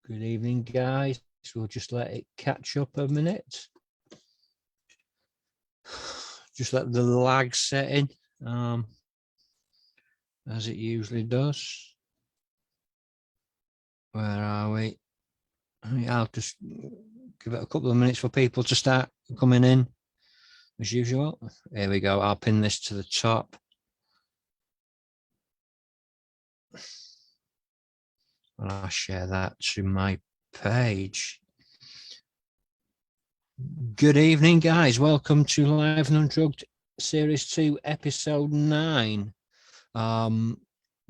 Good evening, guys. We'll just let it catch up a minute. Just let the lag set in, as it usually does. Where are we? I'll just give it a couple of minutes for people to start coming in, as usual. Here we go. I'll pin this to the top. And I'll share that to my page. Good evening, guys. Welcome to Live and Undrugged Series 2, Episode 9.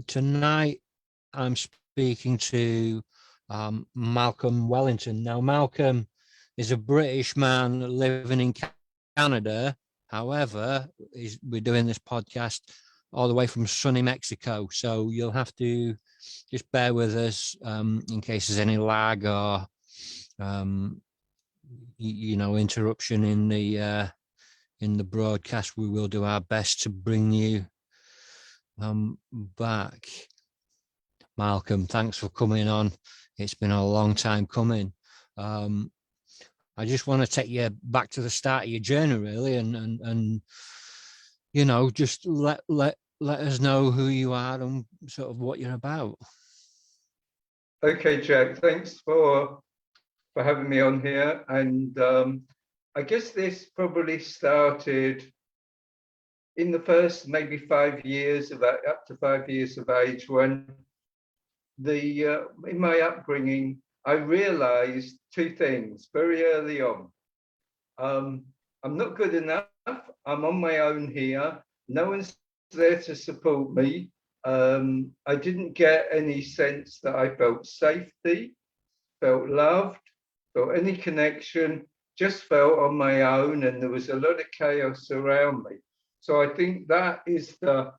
Tonight, I'm speaking to Malcolm Wellington. Now, Malcolm is a British man living in Canada. However, we're doing this podcast all the way from sunny Mexico. So you'll have to just bear with us in case there's any lag or interruption in the broadcast. We will do our best to bring you back. Malcolm, thanks for coming on. It's been a long time coming. I just want to take you back to the start of your journey, really, and just let us know who you are and sort of what you're about. Okay, Jack, thanks for having me on here. And I guess this probably started in the first maybe 5 years, up to 5 years of age, when in my upbringing, I realized two things very early on. I'm not good enough. I'm on my own here. No one's there to support me. I didn't get any sense that I felt safety, felt loved, felt any connection, just felt on my own, and there was a lot of chaos around me. So I think that is I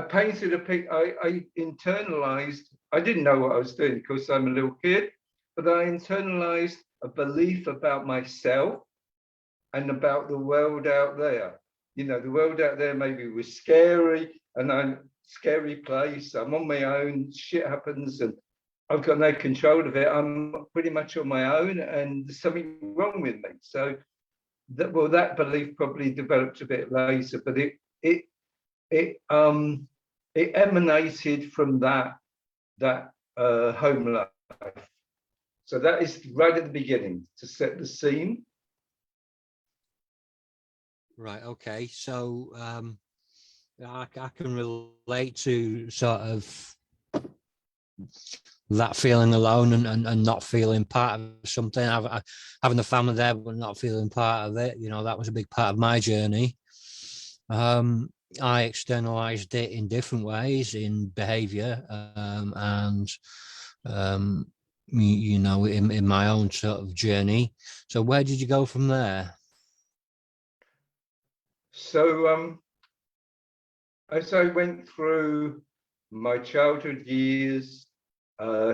painted a picture. I internalized, I didn't know what I was doing because I'm a little kid, but I internalized a belief about myself and about the world out there. The world out there maybe was scary, and I'm a scary place. I'm on my own, shit happens, and I've got no control of it. I'm pretty much on my own, and there's something wrong with me. So that belief probably developed a bit later, but it emanated from that home life. So that is right at the beginning to set the scene. Right. Okay. So I can relate to sort of that feeling alone and not feeling part of something. Having the family there but not feeling part of it. That was a big part of my journey. I externalized it in different ways, in behavior and in my own sort of journey. So where did you go from there? So as I went through my childhood years,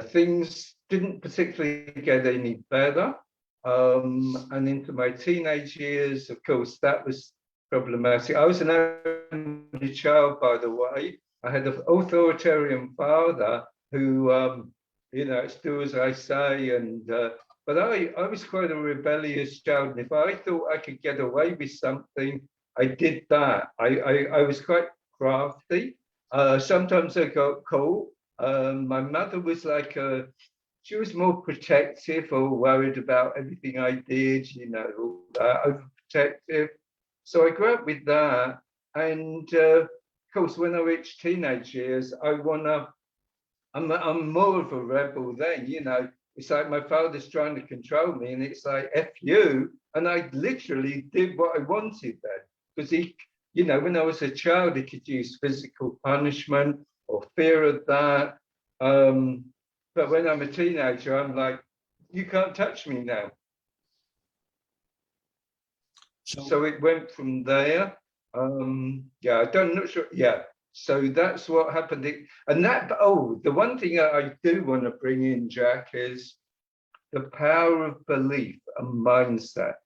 things didn't particularly get any better. And into my teenage years, of course, that was problematic. I was an only child, by the way. I had an authoritarian father who, do as I say. But I was quite a rebellious child. And if I thought I could get away with something, I did that. I was quite crafty. Sometimes I got caught. My mother was she was more protective or worried about everything I did, overprotective. So I grew up with that. And of course, when I reached teenage years, I'm more of a rebel then, It's like my father's trying to control me, and it's like, F you. And I literally did what I wanted then. Because when I was a child, he could use physical punishment or fear of that. But when I'm a teenager, I'm like, you can't touch me now. So it went from there. I'm not sure. Yeah. So that's what happened. And the one thing that I do want to bring in, Jack, is the power of belief and mindset.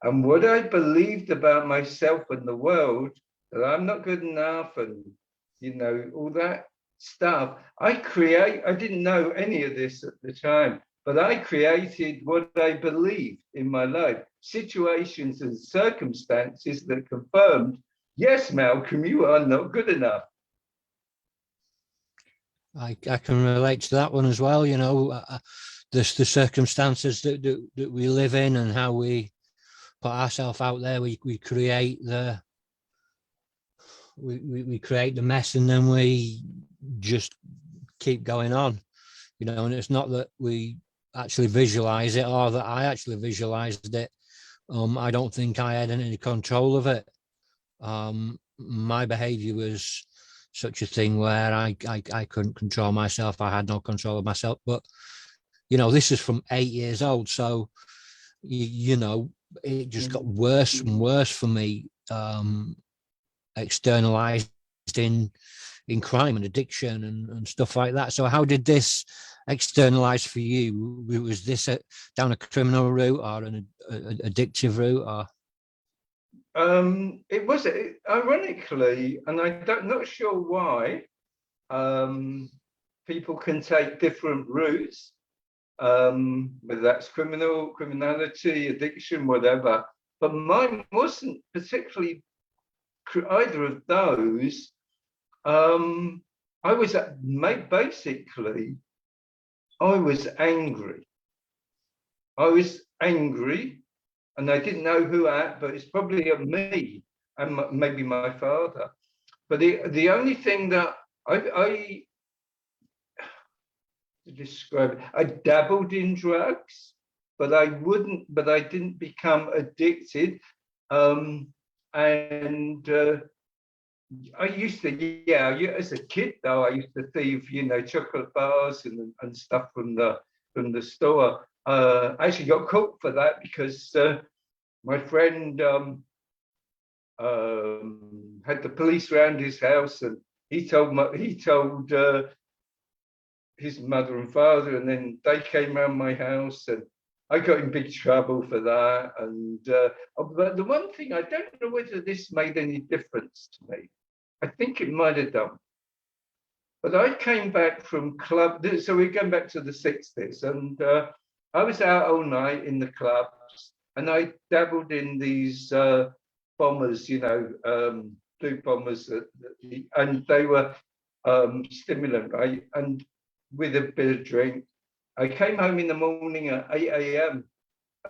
And what I believed about myself and the world, that I'm not good enough and, all that, stuff. I didn't know any of this at the time, but I created what I believed in my life, situations and circumstances that confirmed, yes, Malcolm, you are not good enough. I can relate to that one as well. You know, the circumstances that we live in and how we put ourselves out there, we create we create the mess, and then we just keep going on. You know, and it's not that we actually visualize it or that I actually visualized it. I don't think I had any control of it. My behavior was such a thing where I couldn't control myself. I had no control of myself. But, you know, this is from 8 years old. So, you know, it just got worse and worse for me, externalized in crime and addiction and stuff like that. So how did this externalize for you? Was this down a criminal route or an addictive route? Or it was, ironically, and I'm not sure why, people can take different routes, whether that's criminality, addiction, whatever. But mine wasn't particularly either of those. I was basically, I was angry. I was angry, and I didn't know who at, but it's probably at me and maybe my father. But the only thing that I describe it, I dabbled in drugs, but I didn't become addicted. I used to, yeah, as a kid though, I used to thieve, you know, chocolate bars and stuff from the store. I actually got caught for that because my friend had the police around his house, and he told his mother and father, and then they came around my house, and I got in big trouble for that. And but the one thing, I don't know whether this made any difference to me. I think it might have done. But I came back from club, so we're going back to the 60s, and I was out all night in the clubs, and I dabbled in these bombers, you know, blue bombers, and they were stimulant, right? And with a bit of drink, I came home in the morning at 8 a.m.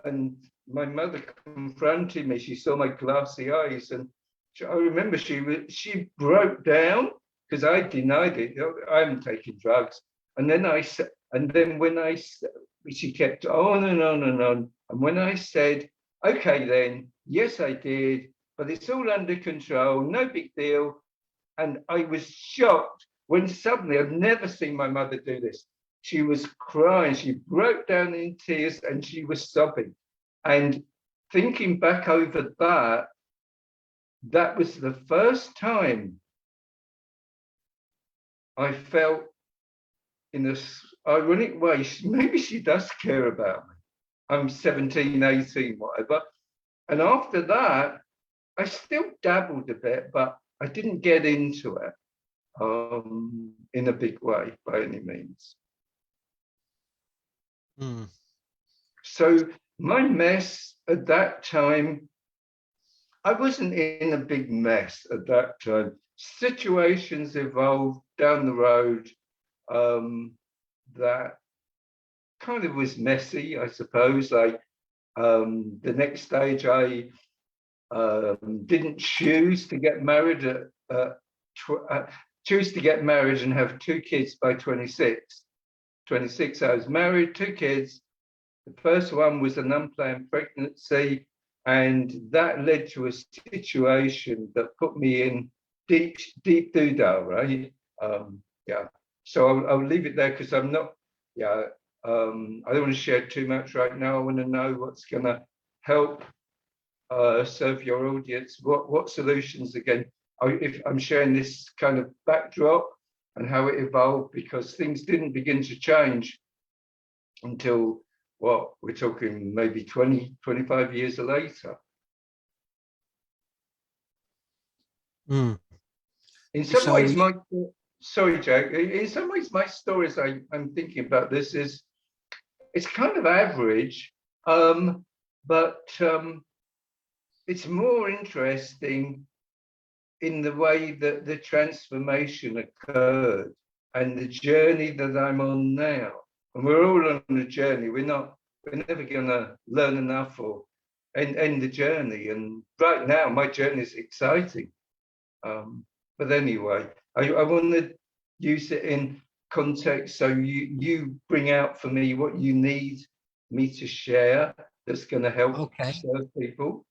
and my mother confronted me. She saw my glassy eyes, and I remember she broke down because I denied it. I haven't taken drugs. And then she kept on and on and on. And when I said, okay, then, yes, I did, but it's all under control, no big deal. And I was shocked when suddenly, I've never seen my mother do this. She was crying, she broke down in tears, and she was sobbing. And thinking back over that was the first time I felt, in this ironic way, maybe she does care about me. I'm 17, 18, whatever. And after that, I still dabbled a bit, but I didn't get into it in a big way by any means. So my mess at that time, I wasn't in a big mess at that time. Situations evolved down the road that kind of was messy, I suppose. Like the next stage, I didn't choose to get married choose to get married and have 2 kids by 26. 26, I was married, 2 kids. The first one was an unplanned pregnancy, and that led to a situation that put me in deep doodah, right? Yeah. So I'll leave it there because I'm not, yeah, I don't want to share too much right now. I want to know what's going to help serve your audience. What solutions, again, if I'm sharing this kind of backdrop and how it evolved, because things didn't begin to change until, what, we're talking maybe 20, 25 years later. In some ways, sorry, Jack. In some ways, my stories I'm thinking about this is it's kind of average, but it's more interesting in the way that the transformation occurred and the journey that I'm on now. And we're all on a journey. We're never going to learn enough or end the journey. And right now, my journey is exciting. But anyway, I want to use it in context so you bring out for me what you need me to share that's going to help serve people.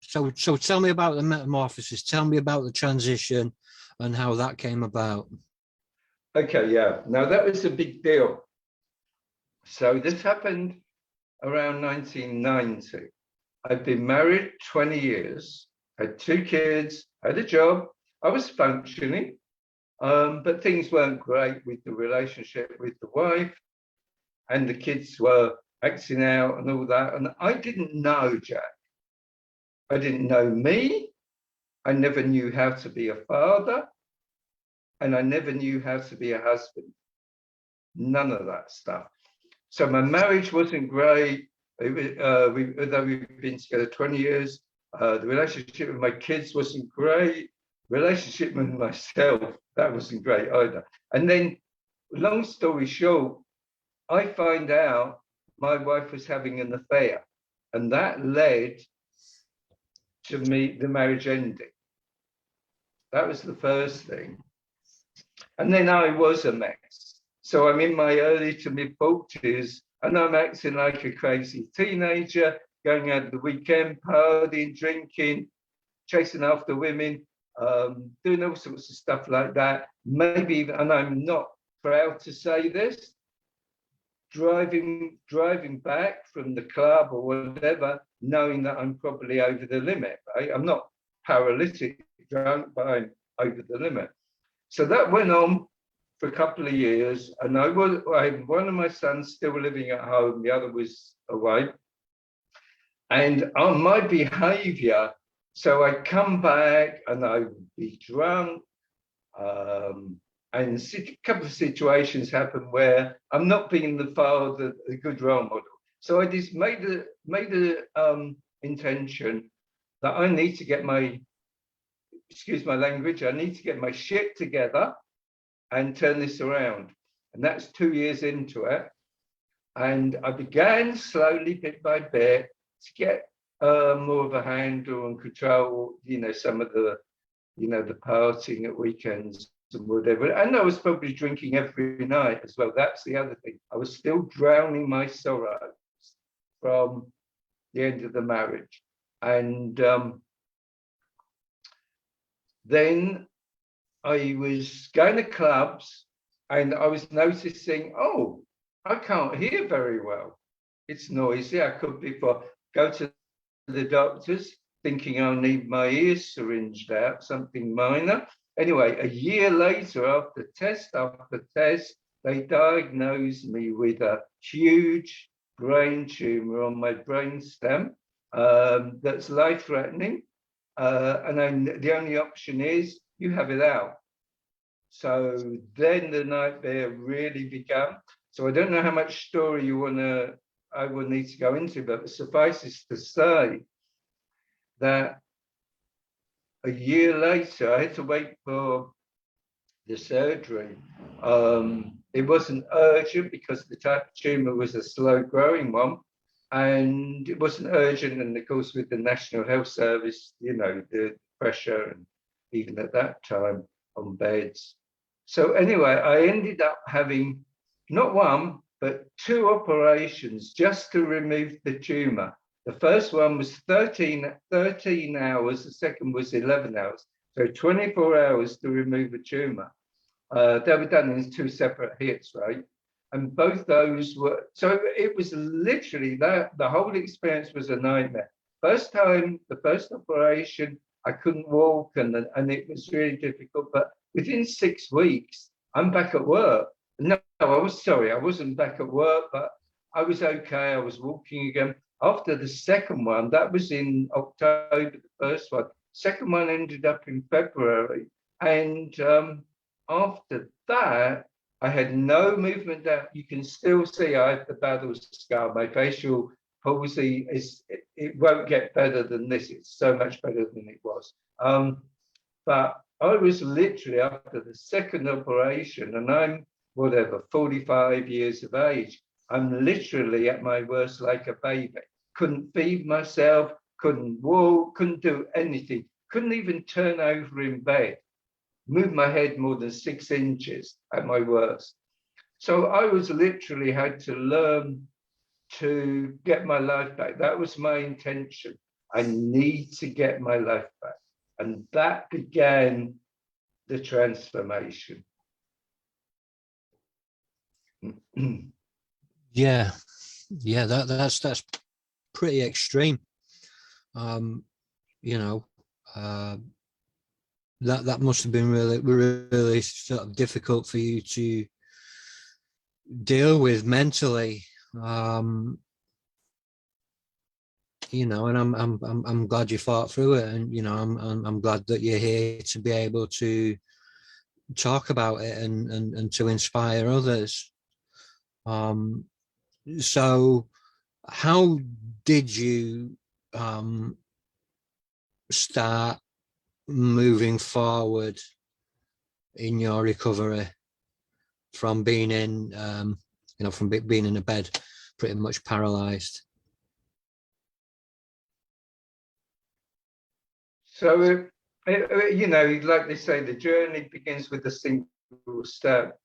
So tell me about the metamorphosis. Tell me about the transition and how that came about. Okay, yeah. Now that was a big deal. So this happened around 1990. I'd been married 20 years, had 2 kids, had a job. I was functioning, but things weren't great with the relationship with the wife, and the kids were acting out and all that. And I didn't know Jack. I didn't know me. I never knew how to be a father, and I never knew how to be a husband. None of that stuff. So my marriage wasn't great. Although we've been together 20 years, the relationship with my kids wasn't great. Relationship with myself, that wasn't great either. And then, long story short, I find out my wife was having an affair, and that led to the marriage ending. That was the first thing. And then I was a mess. So I'm in my early to mid 40s, and I'm acting like a crazy teenager, going out the weekend, partying, drinking, chasing after women, doing all sorts of stuff like that. Maybe even, and I'm not proud to say this, driving back from the club or whatever, knowing that I'm probably over the limit. Right? I'm not paralytic drunk, but I'm over the limit. So that went on for a couple of years, and I had one of my sons still living at home, the other was away. And on my behavior, so I'd come back and I would be drunk, and a couple of situations happen where I'm not being the father, a good role model. So I just made the intention that I need to get excuse my language, I need to get my shit together and turn this around. And that's 2 years into it. And I began slowly, bit by bit, to get more of a handle and control, some of the, the partying at weekends and whatever. And I was probably drinking every night as well. That's the other thing. I was still drowning my sorrows from the end of the marriage. And then I was going to clubs and I was noticing, oh, I can't hear very well. It's noisy. I could go to the doctors thinking I'll need my ears syringed out, something minor. Anyway, a year later, after test, they diagnosed me with a huge brain tumor on my brainstem that's life-threatening. And the only option is you have it out. So then the nightmare really began. So I don't know how much story I will need to go into, but suffices to say that a year later, I had to wait for the surgery. It wasn't urgent because the type of tumor was a slow growing one. And it wasn't urgent. And of course, with the National Health Service, the pressure, and even at that time on beds. So anyway, I ended up having not one, but 2 operations just to remove the tumor. The first one was 13 hours, the second was 11 hours. So 24 hours to remove a tumor. They were done in 2 separate hits, right? And both those were, so it was literally that, the whole experience was a nightmare. First time, the first operation, I couldn't walk and it was really difficult, but within 6 weeks, I'm back at work. No, I wasn't back at work, but I was okay, I was walking again. After the second one, that was in October, the first one. Second one ended up in February. And after that, I had no movement down. You can still see I have the battle scar. My facial palsy it won't get better than this. It's so much better than it was. But I was literally after the second operation, and I'm whatever 45 years of age. I'm literally at my worst like a baby. Couldn't feed myself, couldn't walk, couldn't do anything, couldn't even turn over in bed, move my head more than 6 inches at my worst. So I was literally had to learn to get my life back. That was my intention. I need to get my life back. And that began the transformation. Yeah, that's pretty extreme. You know, that must have been really sort of difficult for you to deal with mentally. You know, and I'm glad you fought through it, and you know, I'm glad that you're here to be able to talk about it and to inspire others. So how did you start moving forward in your recovery from being in you know, from being in a bed pretty much paralyzed? So you know, like they say, the journey begins with a single step.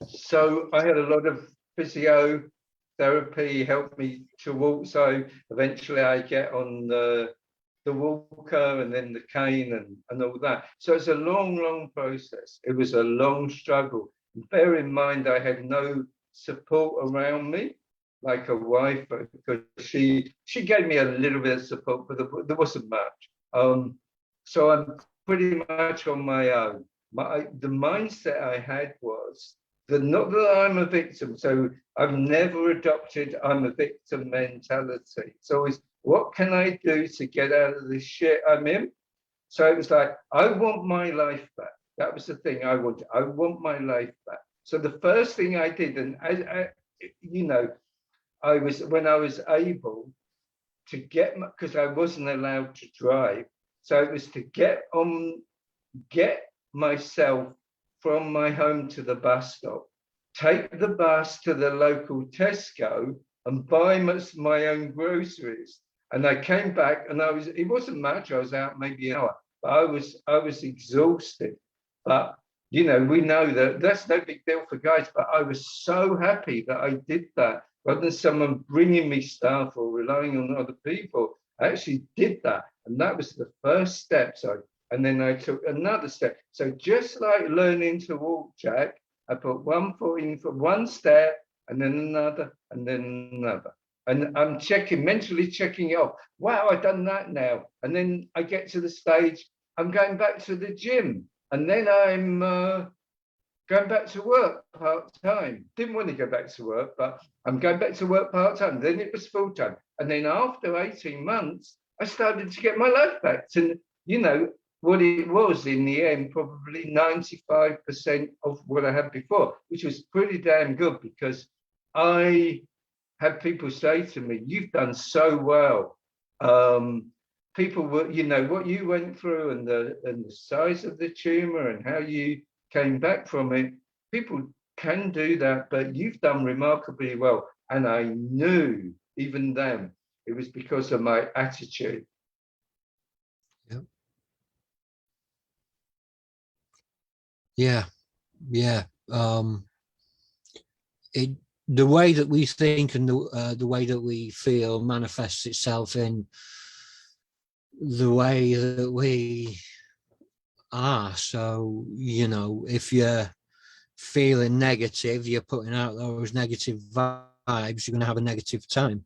So I had a lot of physiotherapy helped me to walk. So eventually I get on the walker and then the cane and all that. So it's a long process. It was a long struggle. Bear in mind, I had no support around me, like a wife, because she gave me a little bit of support, but there wasn't much. So I'm pretty much on my own. The mindset I had was that not that I'm a victim. So I've never adopted I'm a victim mentality. It's always, what can I do to get out of this shit I'm in? So it was like, I want my life back. That was the thing I wanted. I want my life back. So the first thing I did, and you know, when I was able to get, because I wasn't allowed to drive, so it was to get myself from my home to the bus stop, take the bus to the local Tesco and buy my own groceries. And I came back and it wasn't much, I was out maybe an hour, but I was exhausted. But you know, we know that that's no big deal for guys, but I was so happy that I did that. Rather than someone bringing me stuff or relying on other people, I actually did that. And that was the first step. And then I took another step. So just like learning to walk, Jack, I put one foot in for one step and then another and then another. And I'm mentally checking it off. Wow, I've done that now. And then I get to the stage, I'm going back to the gym. And then I'm going back to work part-time. Didn't want to go back to work, but I'm going back to work part-time. Then it was full-time. And then after 18 months, I started to get my life back. And, you know, what it was in the end, probably 95% of what I had before, which was pretty damn good, because I had people say to me, you've done so well. People were, you know, what you went through and the size of the tumor and how you came back from it. People can do that, but you've done remarkably well. And I knew even then it was because of my attitude. Yeah. The way that we think and the way that we feel manifests itself in the way that we are. So, you know, if you're feeling negative, you're putting out those negative vibes, you're going to have a negative time.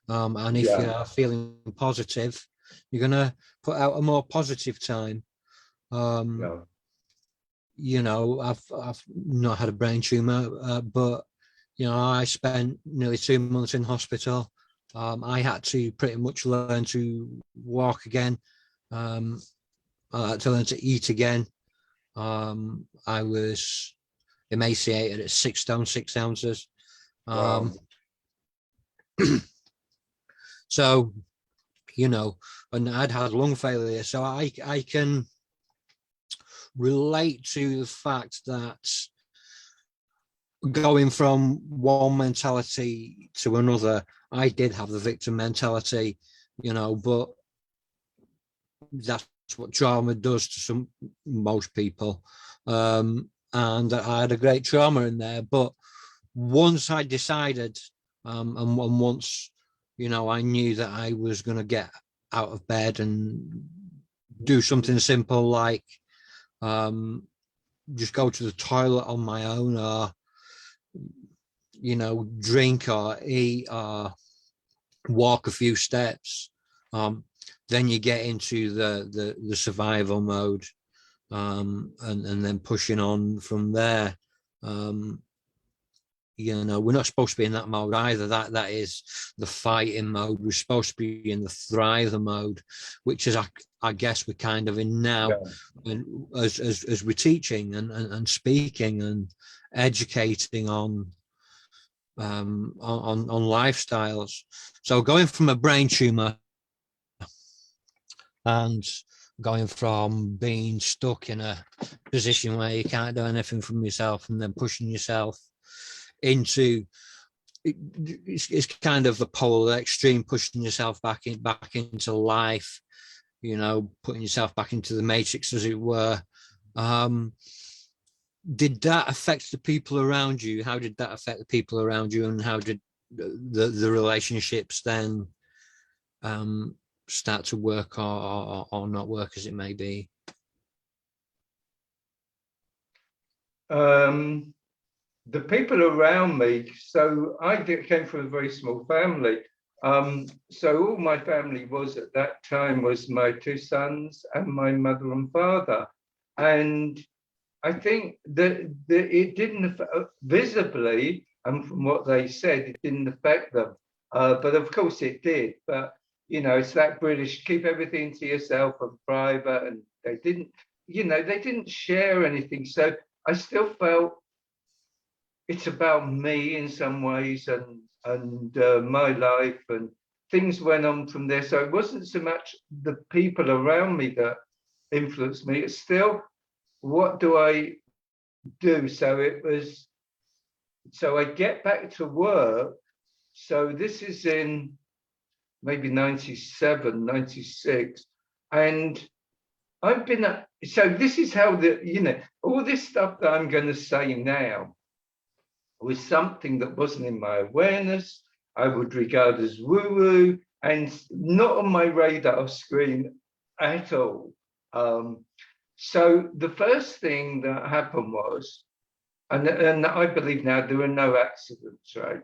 And if you're feeling positive, you're going to put out a more positive time. You know, I've not had a brain tumor, but you know, I spent nearly 2 months in hospital. I had to pretty much learn to walk again. I had to learn to eat again. I was emaciated at 6 stone 6 ounces. Wow. So, you know, and I'd had lung failure, so I can relate to the fact that going from one mentality to another, I did have the victim mentality, you know, but that's what trauma does to most people. And I had a great trauma in there, but once I decided, and once, you know, I knew that I was going to get out of bed and do something simple like just go to the toilet on my own, or, you know, drink or eat or walk a few steps, then you get into the survival mode, and then pushing on from there. You know, we're not supposed to be in that mode either. That is the fighting mode. We're supposed to be in the thriver mode, which is, I guess, we're kind of in now. Yeah. And as we're teaching and speaking and educating on lifestyles. So going from a brain tumor and going from being stuck in a position where you can't do anything from yourself, and then pushing yourself into, it's kind of the polar extreme, pushing yourself back into life, you know, putting yourself back into the matrix, as it were. Did that affect the people around you? How did that affect the people around you, and how did the relationships then start to work, or not work, as it may be? The people around me, so I came from a very small family. So all my family was at that time was my 2 sons and my mother and father. And I think that it didn't visibly, and from what they said, it didn't affect them. But of course it did. But, you know, it's that British, keep everything to yourself and private. And they didn't, you know, they didn't share anything. So I still felt it's about me in some ways, and my life, and things went on from there. So it wasn't so much the people around me that influenced me. It's still, what do I do? So it was, so I get back to work. So this is in maybe 97, 96. And I've been, so this is how you know, all this stuff that I'm going to say now was something that wasn't in my awareness. I would regard as woo-woo and not on my radar screen at all. So the first thing that happened was, and I believe now there were no accidents, right?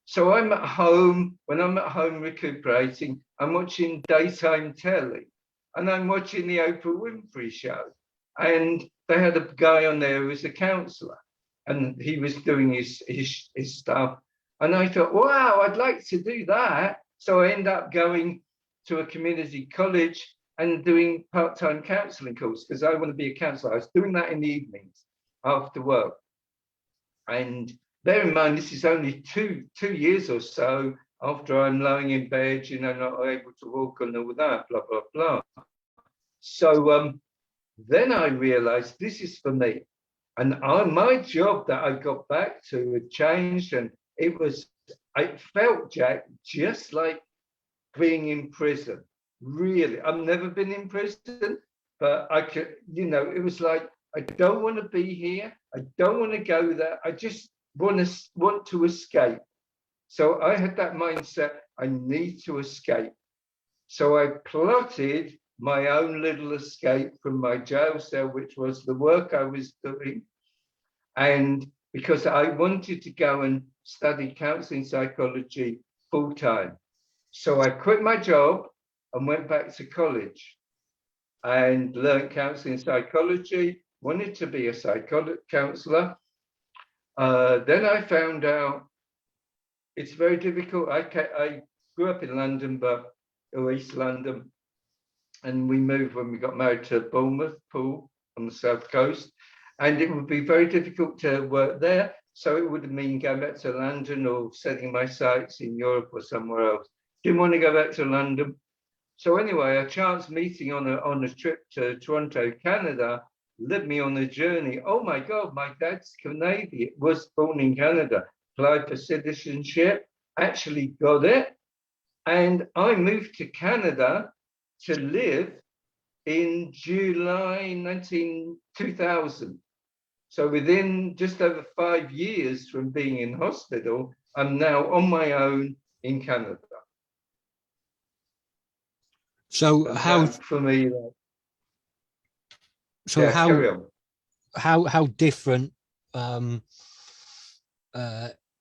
So I'm at home. When I'm at home recuperating, I'm watching daytime telly, and I'm watching the Oprah Winfrey show. And they had a guy on there who was a counsellor, and he was doing his stuff. And I thought, wow, I'd like to do that. So I end up going to a community college and doing part-time counselling course, because I want to be a counsellor. I was doing that in the evenings after work. And bear in mind, this is only two years or so after I'm lying in bed, you know, not able to walk and all that, blah, blah, blah. So then I realized this is for me. And my job that I got back to had changed, and it felt, Jack, just like being in prison. Really, I've never been in prison, but I could, you know, it was like, I don't want to be here. I don't want to go there. I just want to escape. So I had that mindset, I need to escape. So I plotted my own little escape from my jail cell, which was the work I was doing. And because I wanted to go and study counseling psychology full time. So I quit my job and went back to college and learned counseling psychology, wanted to be a counselor. Then I found out it's very difficult. I grew up in London, or East London, and we moved when we got married to Bournemouth, Poole. on the south coast, and it would be very difficult to work there. So it would mean going back to London or setting my sights in Europe or somewhere else. Didn't want to go back to London. So anyway, a chance meeting on a trip to Toronto, Canada, led me on a journey. Oh my God, my dad's Canadian, was born in Canada, applied for citizenship, actually got it. And I moved to Canada to live in July 2000. So within just over 5 years from being in hospital, I'm now on my own in Canada. So And how that for me? So yeah, carry on. how different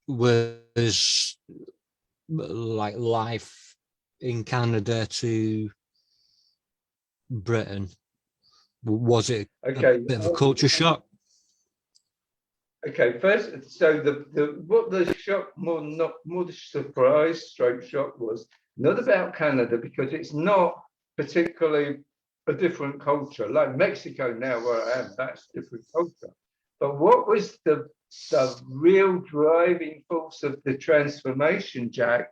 was like life in Canada to Britain? Was it Okay. a bit of a culture shock? Okay, first, so what the shock, more the surprise stroke shock was not about Canada, because it's not particularly a different culture. Like Mexico now, where I am, that's different culture. But what was the real driving force of the transformation, Jack,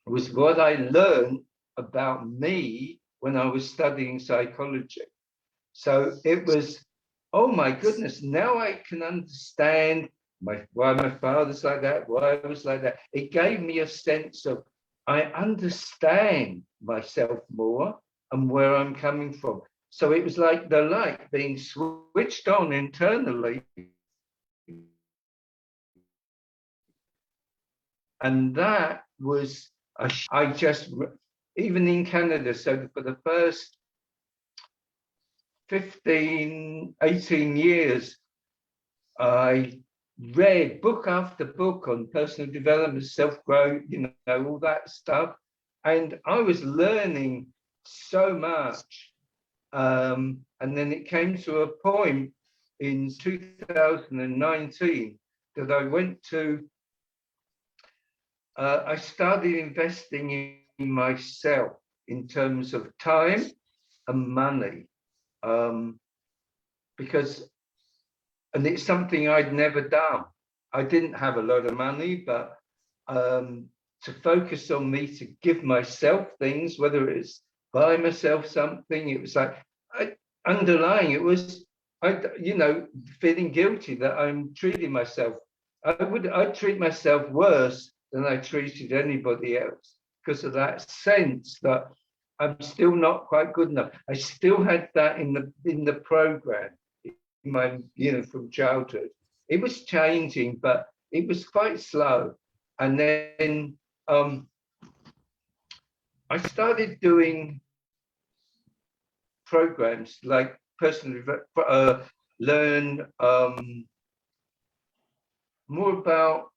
was what I learned about me when I was studying psychology. So it was, oh my goodness, now I can understand why my father's like that, why I was like that. It gave me a sense of, I understand myself more and where I'm coming from. So it was like the light being switched on internally. And that was, I just, even in Canada, so for the first 15, 18 years, I read book after book on personal development, self-growth, all that stuff. And I was learning so much. And then it came to a point in 2019 that I went to, I started investing in myself in terms of time and money. Because, and it's something I'd never done. I didn't have a lot of money, but to focus on me, to give myself things, whether it's buy myself something, it was like, underlying it was, feeling guilty that I'm treating myself. I'd treat myself worse than I treated anybody else, because of that sense that I'm still not quite good enough. I still had that in the program, from childhood. It was changing, but it was quite slow. And then I started doing programs like learn more about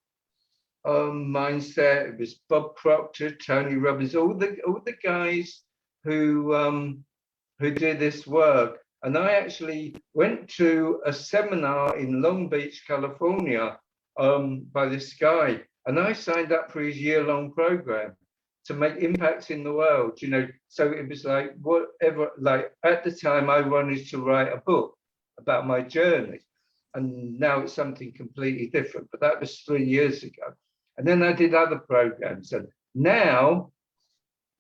mindset. It was Bob Proctor, Tony Robbins, all the guys who did this work. And I actually went to a seminar in Long Beach, California, by this guy, and I signed up for his year-long program to make impacts in the world. So it was like whatever. Like at the time, I wanted to write a book about my journey, and now it's something completely different. But that was 3 years ago. And then I did other programs, and now,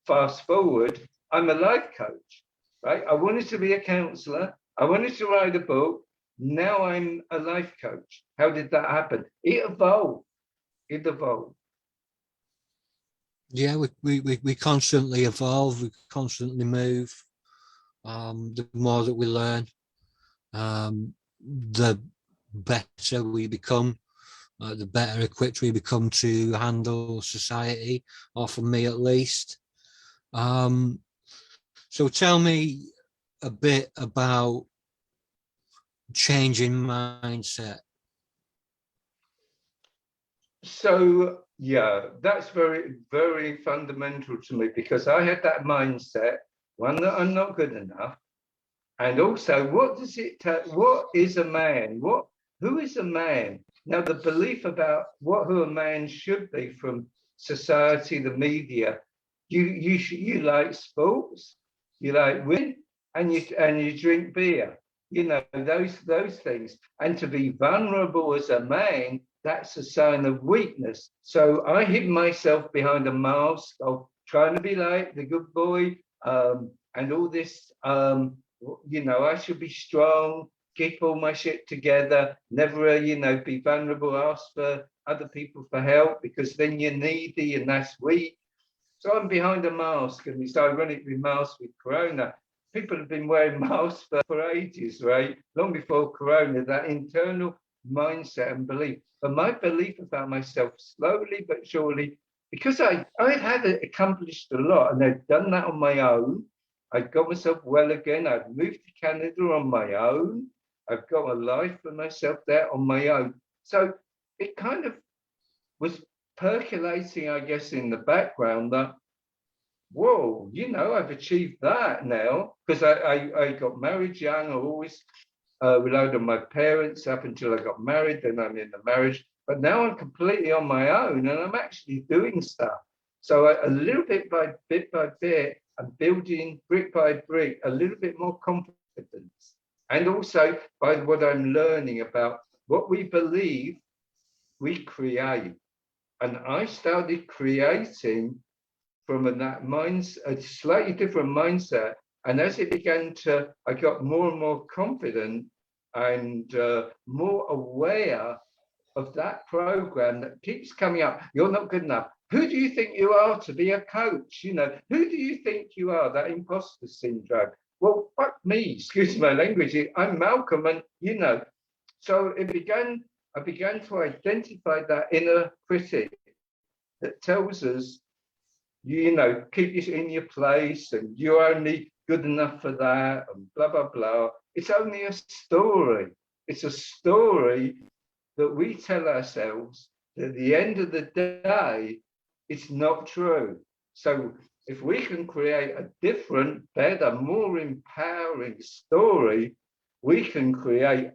fast forward, I'm a life coach. Right? I wanted to be a counselor. I wanted to write a book. Now I'm a life coach. How did that happen? It evolved. Yeah, we constantly evolve, we constantly move. The more that we learn, the better we become, the better equipped we become to handle society, or for me at least. So tell me a bit about changing mindset. So yeah, that's very, very fundamental to me, because I had that mindset, one, that I'm not good enough. And also, what does it take? What is a man? Who is a man? Now, the belief about who a man should be from society, the media. You like sports, you like women, and you drink beer. you know, those things. And to be vulnerable as a man, that's a sign of weakness. So I hid myself behind a mask of trying to be like the good boy, and all this, you know, I should be strong, keep all my shit together, never, you know, be vulnerable, ask for other people for help, because then you're needy and that's weak. So I'm behind a mask, and it's ironic with masks with Corona. People have been wearing masks for ages, right? Long before Corona, that internal mindset and belief. But my belief about myself, slowly but surely, because I had accomplished a lot, and I'd done that on my own. I'd got myself well again. I'd moved to Canada on my own. I've got a life for myself there on my own. So it kind of was percolating, I guess, in the background that, whoa, you know, I've achieved that now, because I got married young. I always relied on my parents up until I got married. Then I'm in the marriage, but now I'm completely on my own, and I'm actually doing stuff. So a little bit by bit, I'm building brick by brick a little bit more confidence, and also by what I'm learning about what we believe we create. And I started creating from that mindset, a slightly different mindset. And as it began to, I got more and more confident and more aware of that program that keeps coming up. You're not good enough. Who do you think you are to be a coach? You know, who do you think you are? That imposter syndrome. Well, fuck me, excuse my language. I'm Malcolm, and you know. So I began to identify that inner critic that tells us, you know, keep you in your place, and you're only good enough for that, and blah, blah, blah. It's only a story. It's a story that we tell ourselves that at the end of the day, it's not true. So if we can create a different, better, more empowering story, we can create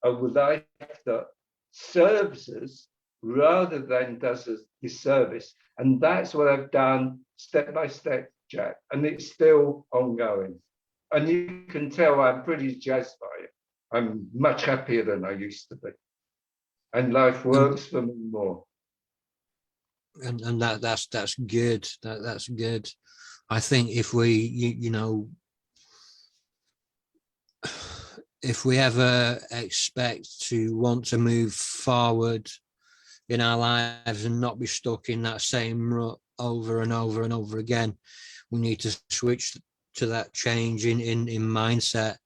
a life that serves us rather than does us disservice. And that's what I've done step by step, Jack. And it's still ongoing. And you can tell I'm pretty jazzed by it. I'm much happier than I used to be. And life works for me more. And that's good. That's good. I think if we, you know, if we ever expect to want to move forward in our lives and not be stuck in that same rut over and over and over again, we need to switch to that change in mindset.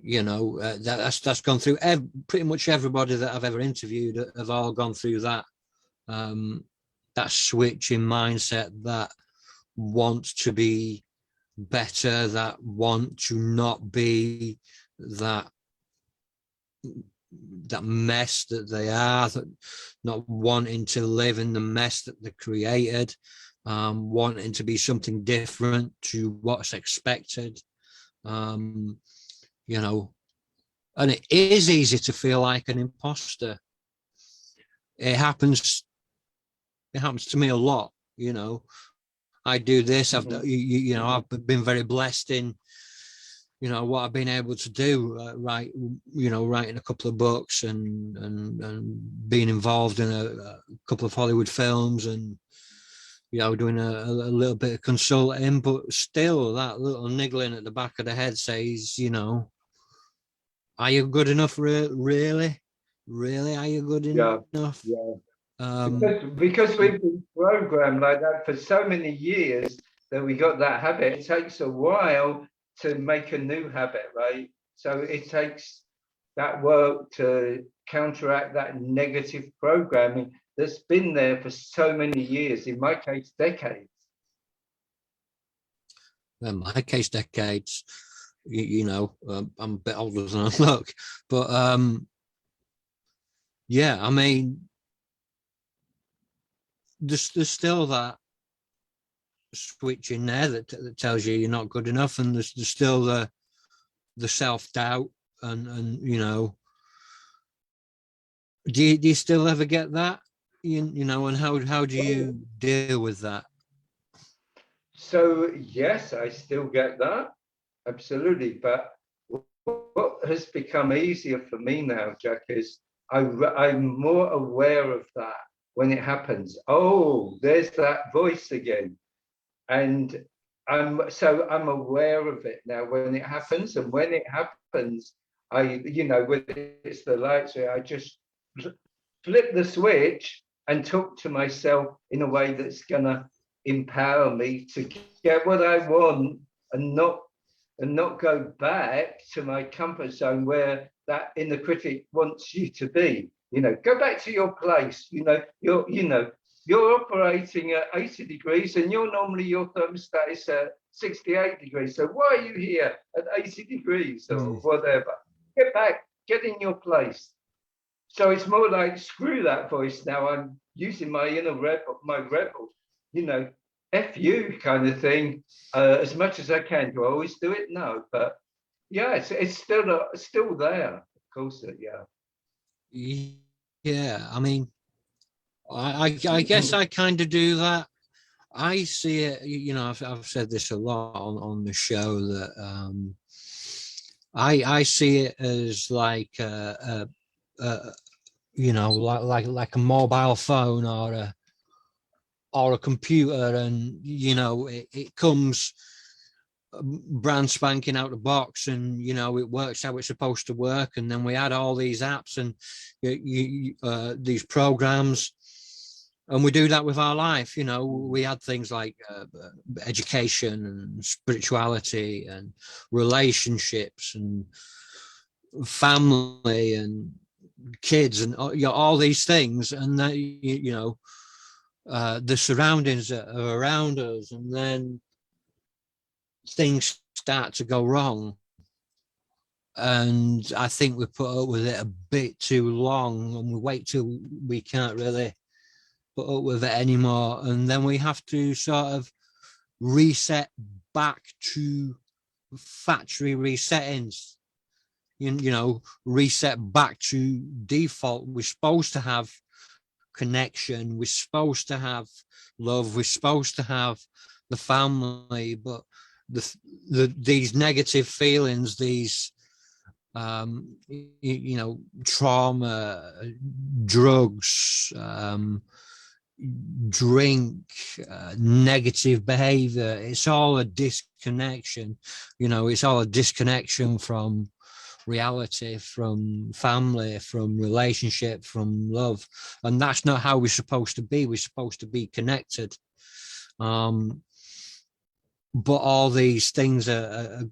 You know, that's gone through pretty much everybody that I've ever interviewed have all gone through that. That switch in mindset, that want to be better, that want to not be that mess that they are, that not wanting to live in the mess that they created, wanting to be something different to what's expected. You know, and it is easy to feel like an imposter. It happens to me a lot. You know, I do this. I've you know, I've been very blessed in, you know, what I've been able to do, writing a couple of books and being involved in a couple of Hollywood films, and, you know, doing a little bit of consulting, but still that little niggling at the back of the head says, you know, are you good enough? Really? Are you good enough? Yeah. Because we've been programmed like that for so many years that we got that habit. It takes a while to make a new habit, right? So it takes that work to counteract that negative programming that's been there for so many years, in my case, decades. In my case, decades. You know, I'm a bit older than I look, but yeah, I mean, there's still that switch in there that tells you you're not good enough, and there's still the self-doubt, and you know, do you still ever get that, you know, and how do you deal with that? So yes, I still get that, absolutely. But what has become easier for me now, Jack, is I'm more aware of that when it happens. Oh, there's that voice again. And I'm aware of it now when it happens. And when it happens, when it's the lights, I just flip the switch and talk to myself in a way that's gonna empower me to get what I want and not go back to my comfort zone where that inner critic wants you to be. Go back to your place. You're operating at 80 degrees and your thermostat is at 68 degrees. So why are you here at 80 degrees or whatever? Get back, get in your place. So it's more like, screw that voice now. I'm using my inner rebel, F you kind of thing, as much as I can. Do I always do it? No, but yeah, it's still there. Of course, yeah. Yeah, I mean, I guess I kind of do that. I see it, I've said this a lot on the show that I see it as like like a mobile phone or a computer, and it comes brand spanking out the box, and it works how it's supposed to work, and then we add all these apps and these programs, and we do that with our life. We add things like education and spirituality and relationships and family and kids and all these things, and that the surroundings that are around us, and then things start to go wrong, and I think we put up with it a bit too long, and we wait till we can't really put up with it anymore, and then we have to sort of reset back to factory resettings, reset back to default. We're supposed to have connection, we're supposed to have love, we're supposed to have the family, but these negative feelings, these trauma, drugs, drink, negative behavior, it's all a disconnection. It's all a disconnection from reality, from family, from relationship, from love, and that's not how we're supposed to be. We're supposed to be connected, but all these things are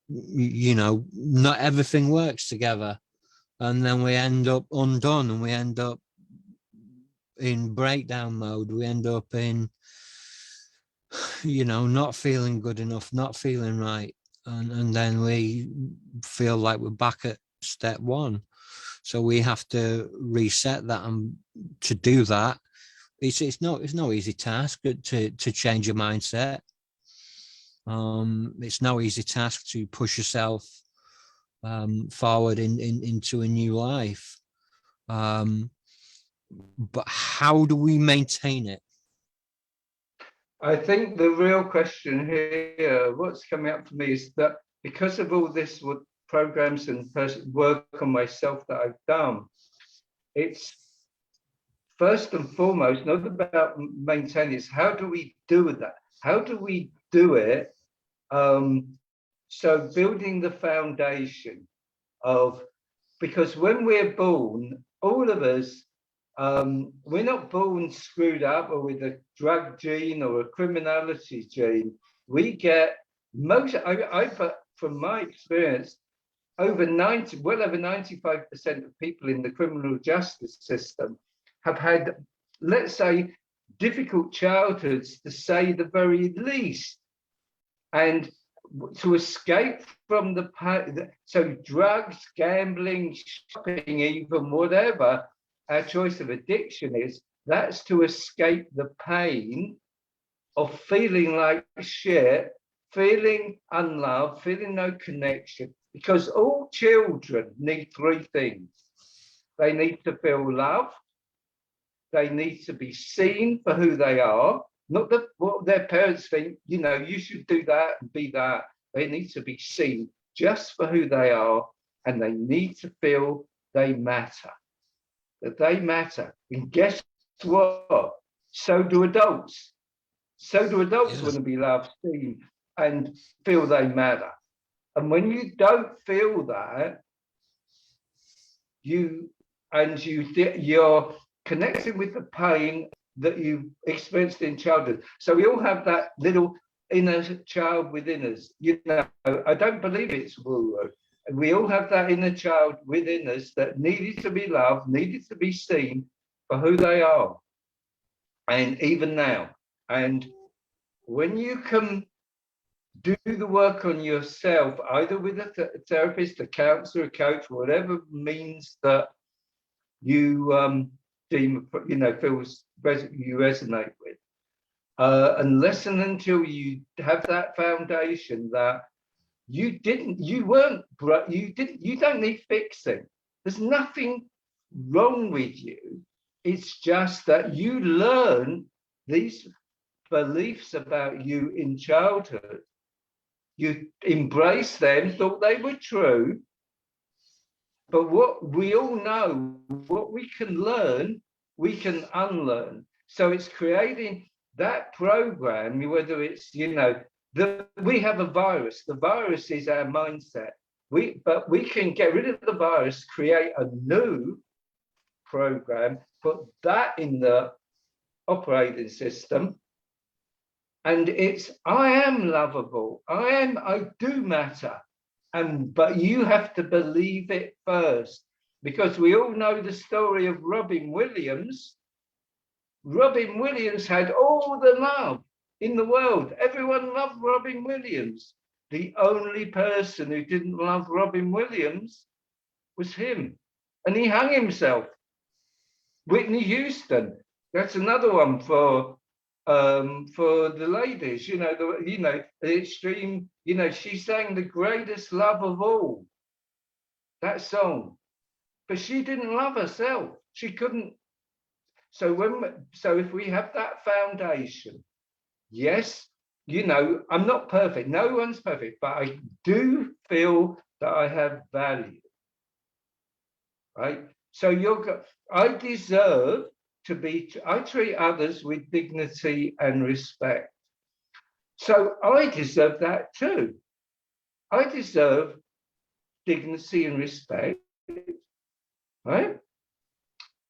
not everything works together, and then we end up undone, and we end up in breakdown mode. We end up in not feeling good enough, not feeling right, and then we feel like we're back at step one. So we have to reset that, and to do that, it's no easy task to change your mindset. It's no easy task to push yourself forward into a new life. But how do we maintain it? I think the real question here, what's coming up for me, is that because of all this programs and work on myself that I've done, it's first and foremost not about maintaining, it's how do we do that? How do we do it? So building the foundation of, because when we're born, all of us, we're not born screwed up or with a drug gene or a criminality gene. We get from my experience, well over 95% of people in the criminal justice system have had, let's say, difficult childhoods, to say the very least. And to escape from the pain, so drugs, gambling, shopping, even whatever our choice of addiction is, that's to escape the pain of feeling like shit, feeling unloved, feeling no connection. Because all children need three things. They need to feel loved, they need to be seen for who they are, not what their parents think, you should do that and be that. They need to be seen just for who they are, and they need to feel they matter, that they matter. And guess what? So do adults. So do adults want to be loved, seen, and feel they matter. And when you don't feel that, you're connecting with the pain that you experienced in childhood. So we all have that little inner child within us. You know, I don't believe it's woo-woo. We all have that inner child within us that needed to be loved, needed to be seen for who they are. And even now, and when you can do the work on yourself, either with a therapist, a counselor, a coach, whatever means that you deem, feels you resonate with, unless and until you have that foundation that you don't need fixing. There's nothing wrong with you. It's just that you learn these beliefs about you in childhood. You embrace them, thought they were true. But what we all know, what we can learn, we can unlearn. So it's creating that program, whether it's, we have a virus. The virus is our mindset. But we can get rid of the virus, create a new program, put that in the operating system. And it's, I am lovable. I do matter. But you have to believe it first, because we all know the story of Robin Williams. Robin Williams had all the love in the world. Everyone loved Robin Williams. The only person who didn't love Robin Williams was him. And he hung himself. Whitney Houston. That's another one for the ladies, the extreme, she sang The Greatest Love of All, that song, but she didn't love herself. She couldn't. So if we have that foundation, yes, I'm not perfect. No one's perfect, but I do feel that I have value, right? So I deserve I treat others with dignity and respect. So I deserve that too. I deserve dignity and respect, right?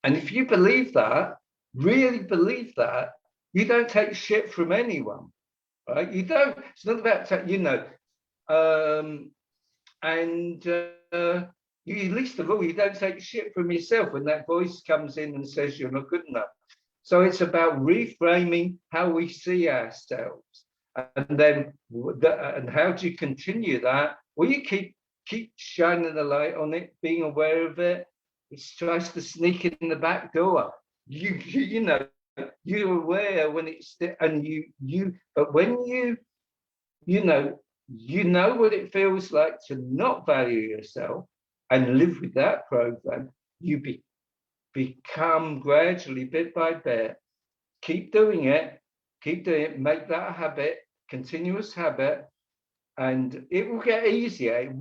And if you believe that, really believe that, you don't take shit from anyone, right? You don't, it's not about, least of all, you don't take shit from yourself when that voice comes in and says you're not good enough. So it's about reframing how we see ourselves. And then, and how do you continue that? Well, you keep shining the light on it, being aware of it. It tries to sneak in the back door. You're aware when it's, and but when you know what it feels like to not value yourself and live with that program, you become gradually, bit by bit, keep doing it, make that a habit, continuous habit, and it will get easier.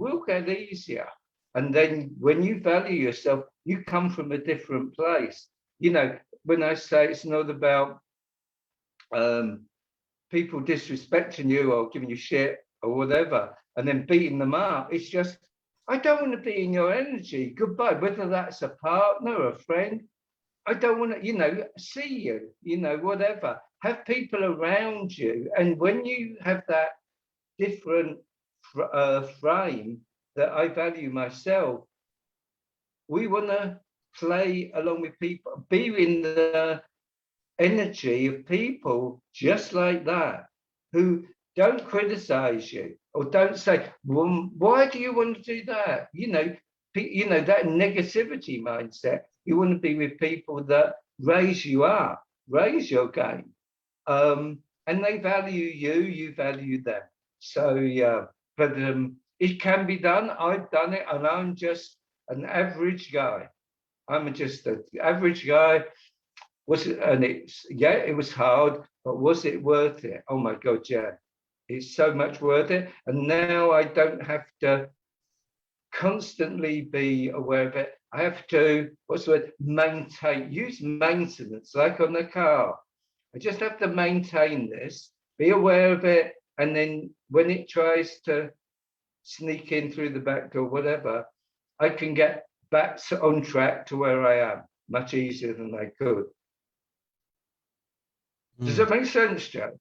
And then when you value yourself, you come from a different place. When I say it's not about people disrespecting you or giving you shit or whatever, and then beating them up, it's just, I don't want to be in your energy. Goodbye. Whether that's a partner, a friend, I don't want to, see you, whatever. Have people around you. And when you have that different frame that I value myself, we want to play along with people, be in the energy of people just like that, who don't criticize you or don't say, well, why do you want to do that? That negativity mindset. You want to be with people that raise you up, raise your game, and they value you, you value them. So yeah, but it can be done. I've done it, and I'm just an average guy. I'm just an average guy. It was hard, but was it worth it? Oh my God, yeah. It's so much worth it. And now I don't have to constantly be aware of it. I have to, what's the word, maintain, use maintenance, like on the car. I just have to maintain this, be aware of it, and then when it tries to sneak in through the back door, whatever, I can get back on track to where I am much easier than I could. Does that make sense, Joe?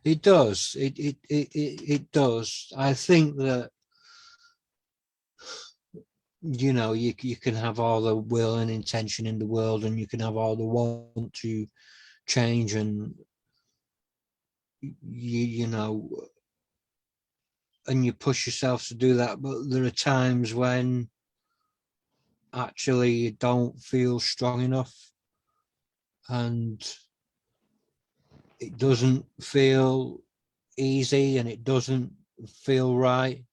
It does. It does. I think that, you know, you can have all the will and intention in the world, and you can have all the want to change, and you know, and you push yourself to do that. But there are times when actually you don't feel strong enough, and it doesn't feel easy, and it doesn't feel right.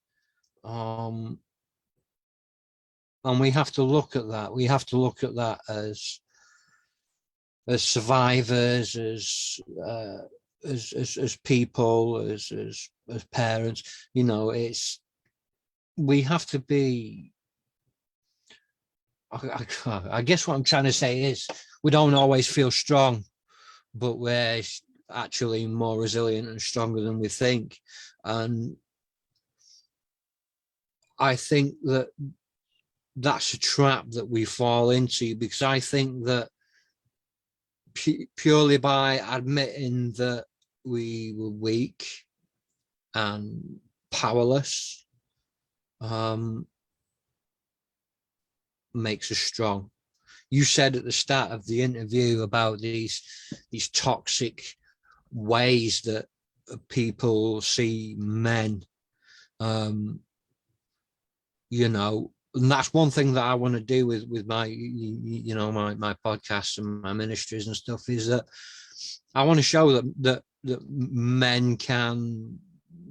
And we have to look at that. We have to look at that as survivors, as people, as parents. You know, we have to be. I guess what I'm trying to say is we don't always feel strong, but we're actually more resilient and stronger than we think. And I think that that's a trap that we fall into, because I think that purely by admitting that we were weak and powerless makes us strong. You said at the start of the interview about these toxic ways that people see men, you know, and that's one thing that I want to do with my, you know, my podcasts and my ministries and stuff, is that I want to show that men can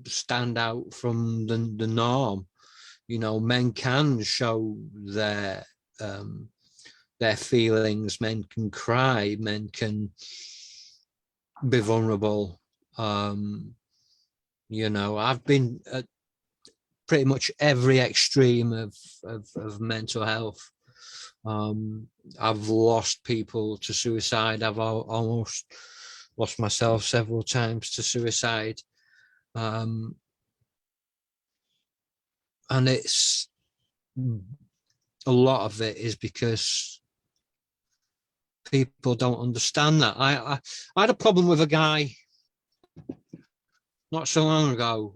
stand out from the norm. You know, men can show their feelings. Men can cry. Men can be vulnerable. You know, I've been at pretty much every extreme of mental health. I've lost people to suicide. I've almost lost myself several times to suicide. And it's, a lot of it is because people don't understand that. I had a problem with a guy not so long ago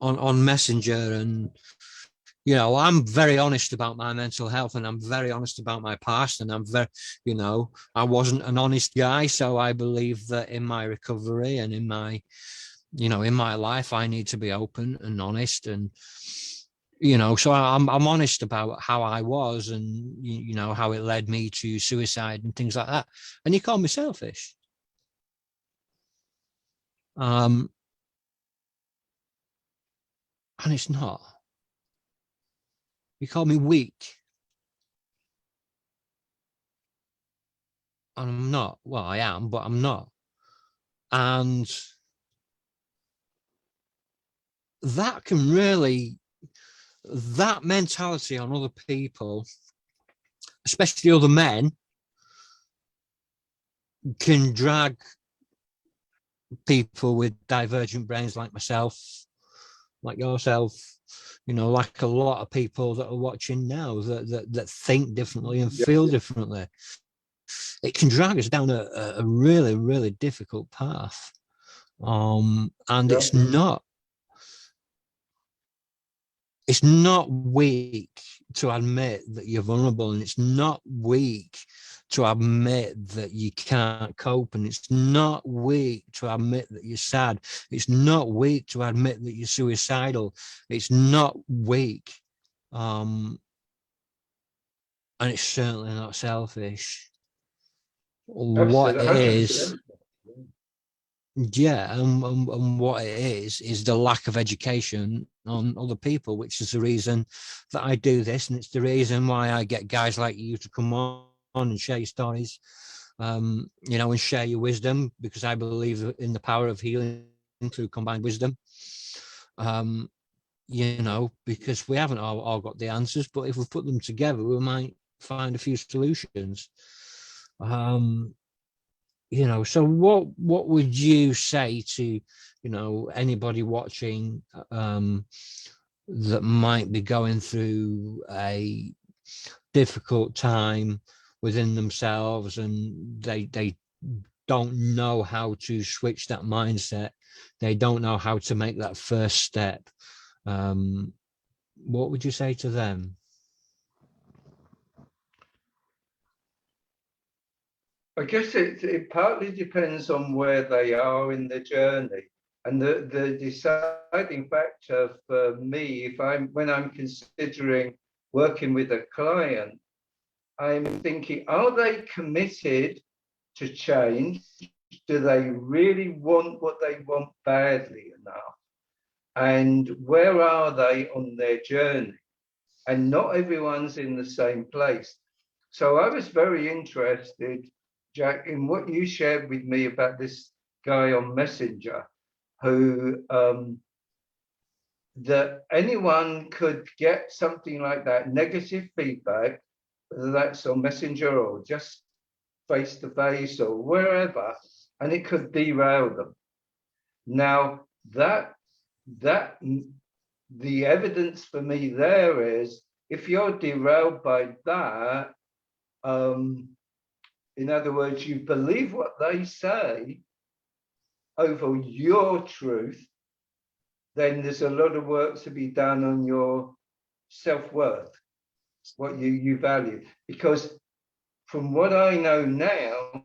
on Messenger, and you know, I'm very honest about my mental health, and I'm very honest about my past, and I'm very, you know, I wasn't an honest guy, so I believe that in my recovery and in my, you know, in my life, I need to be open and honest, and you know, so I'm honest about how I was, and you know, how it led me to suicide and things like that. And you call me selfish. And it's not. You call me weak. And I'm not. Well, I am, but I'm not. And that can really, that mentality on other people, especially other men, can drag people with divergent brains like myself, like yourself, you know, like a lot of people that are watching now that think differently and feel differently. It can drag us down a really, really difficult path. And it's not weak to admit that you're vulnerable, and it's not weak to admit that you can't cope, and it's not weak to admit that you're sad. It's not weak to admit that you're suicidal. It's not weak. And it's certainly not selfish. What it is, yeah, and what it is the lack of education on other people, which is the reason that I do this, and it's the reason why I get guys like you to come on and share your stories, you know, and share your wisdom, because I believe in the power of healing through combined wisdom. because we haven't all got the answers, but if we put them together, we might find a few solutions. So what would you say to, anybody watching that might be going through a difficult time within themselves, and they don't know how to switch that mindset, they don't know how to make that first step? What would you say to them? I guess it partly depends on where they are in the journey. And the deciding factor for me, when I'm considering working with a client, I'm thinking, are they committed to change? Do they really want what they want badly enough? And where are they on their journey? And not everyone's in the same place. So I was very interested, Jack, in what you shared with me about this guy on Messenger, who that anyone could get something like that, negative feedback, whether that's on Messenger or just face to face or wherever, and it could derail them. Now that the evidence for me there is, if you're derailed by that, in other words, you believe what they say over your truth, then there's a lot of work to be done on your self-worth, what you value. Because from what I know now,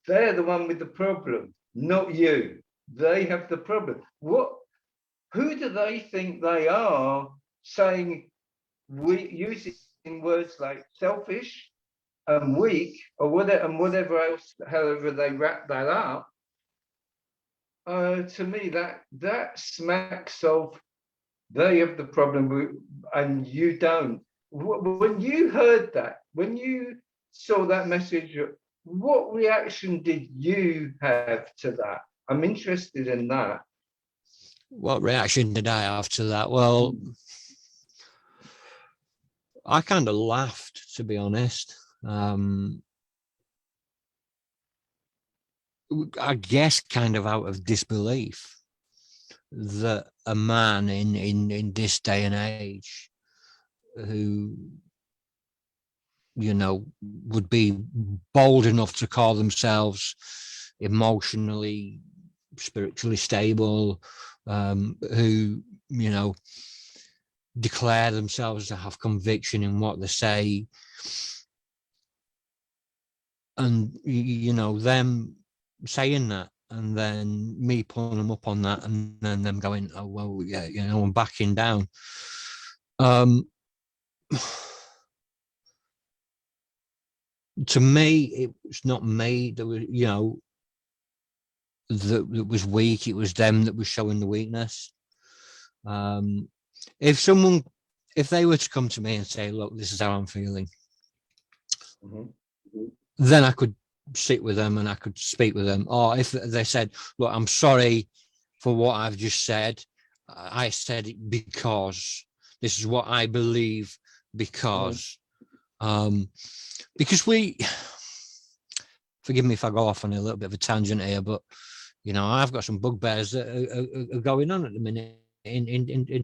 they're the one with the problem, not you. They have the problem. Who do they think they are, saying, using words like selfish and weak, or whatever else, however they wrap that up? To me, that smacks of they have the problem and you don't. When you heard that, when you saw that message, what reaction did you have to that? I'm interested in that. What reaction did I have to that? Well, I kind of laughed, to be honest. I guess kind of out of disbelief that a man in this day and age who, would be bold enough to call themselves emotionally, spiritually stable, who, declare themselves to have conviction in what they say, and them saying that, and then me pulling them up on that, and then them going, oh well, yeah, I'm backing down. To me, it was not me that was, that was weak. It was them that was showing the weakness. If they were to come to me and say, look, this is how I'm feeling, then I could sit with them and I could speak with them. Or if they said, look, I'm sorry for what I've just said. I said it because this is what I believe, because we, forgive me if I go off on a little bit of a tangent here, but I've got some bugbears that are going on at the minute in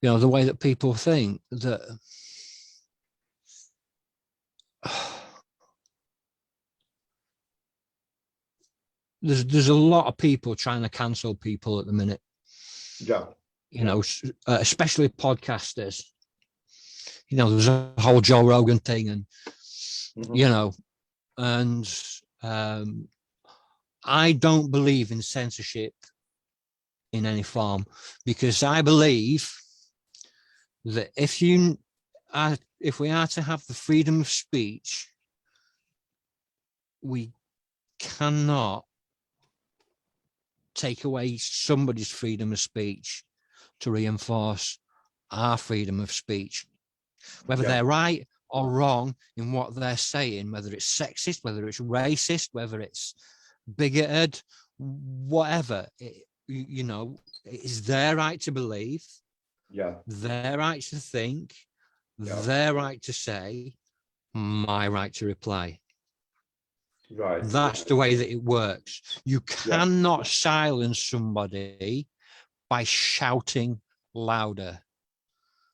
the way that people think that there's a lot of people trying to cancel people at the minute. Yeah. Especially podcasters. There's a whole Joe Rogan thing, and and I don't believe in censorship in any form, because I believe that if we are to have the freedom of speech, we cannot take away somebody's freedom of speech to reinforce our freedom of speech, whether they're right or wrong in what they're saying, whether it's sexist, whether it's racist, whether it's bigoted, whatever. you know, it's their right to believe, Yeah. their right to think, Yeah. their right to say, my right to reply. Right. That's the way that it works. You Yeah. cannot silence somebody by shouting louder.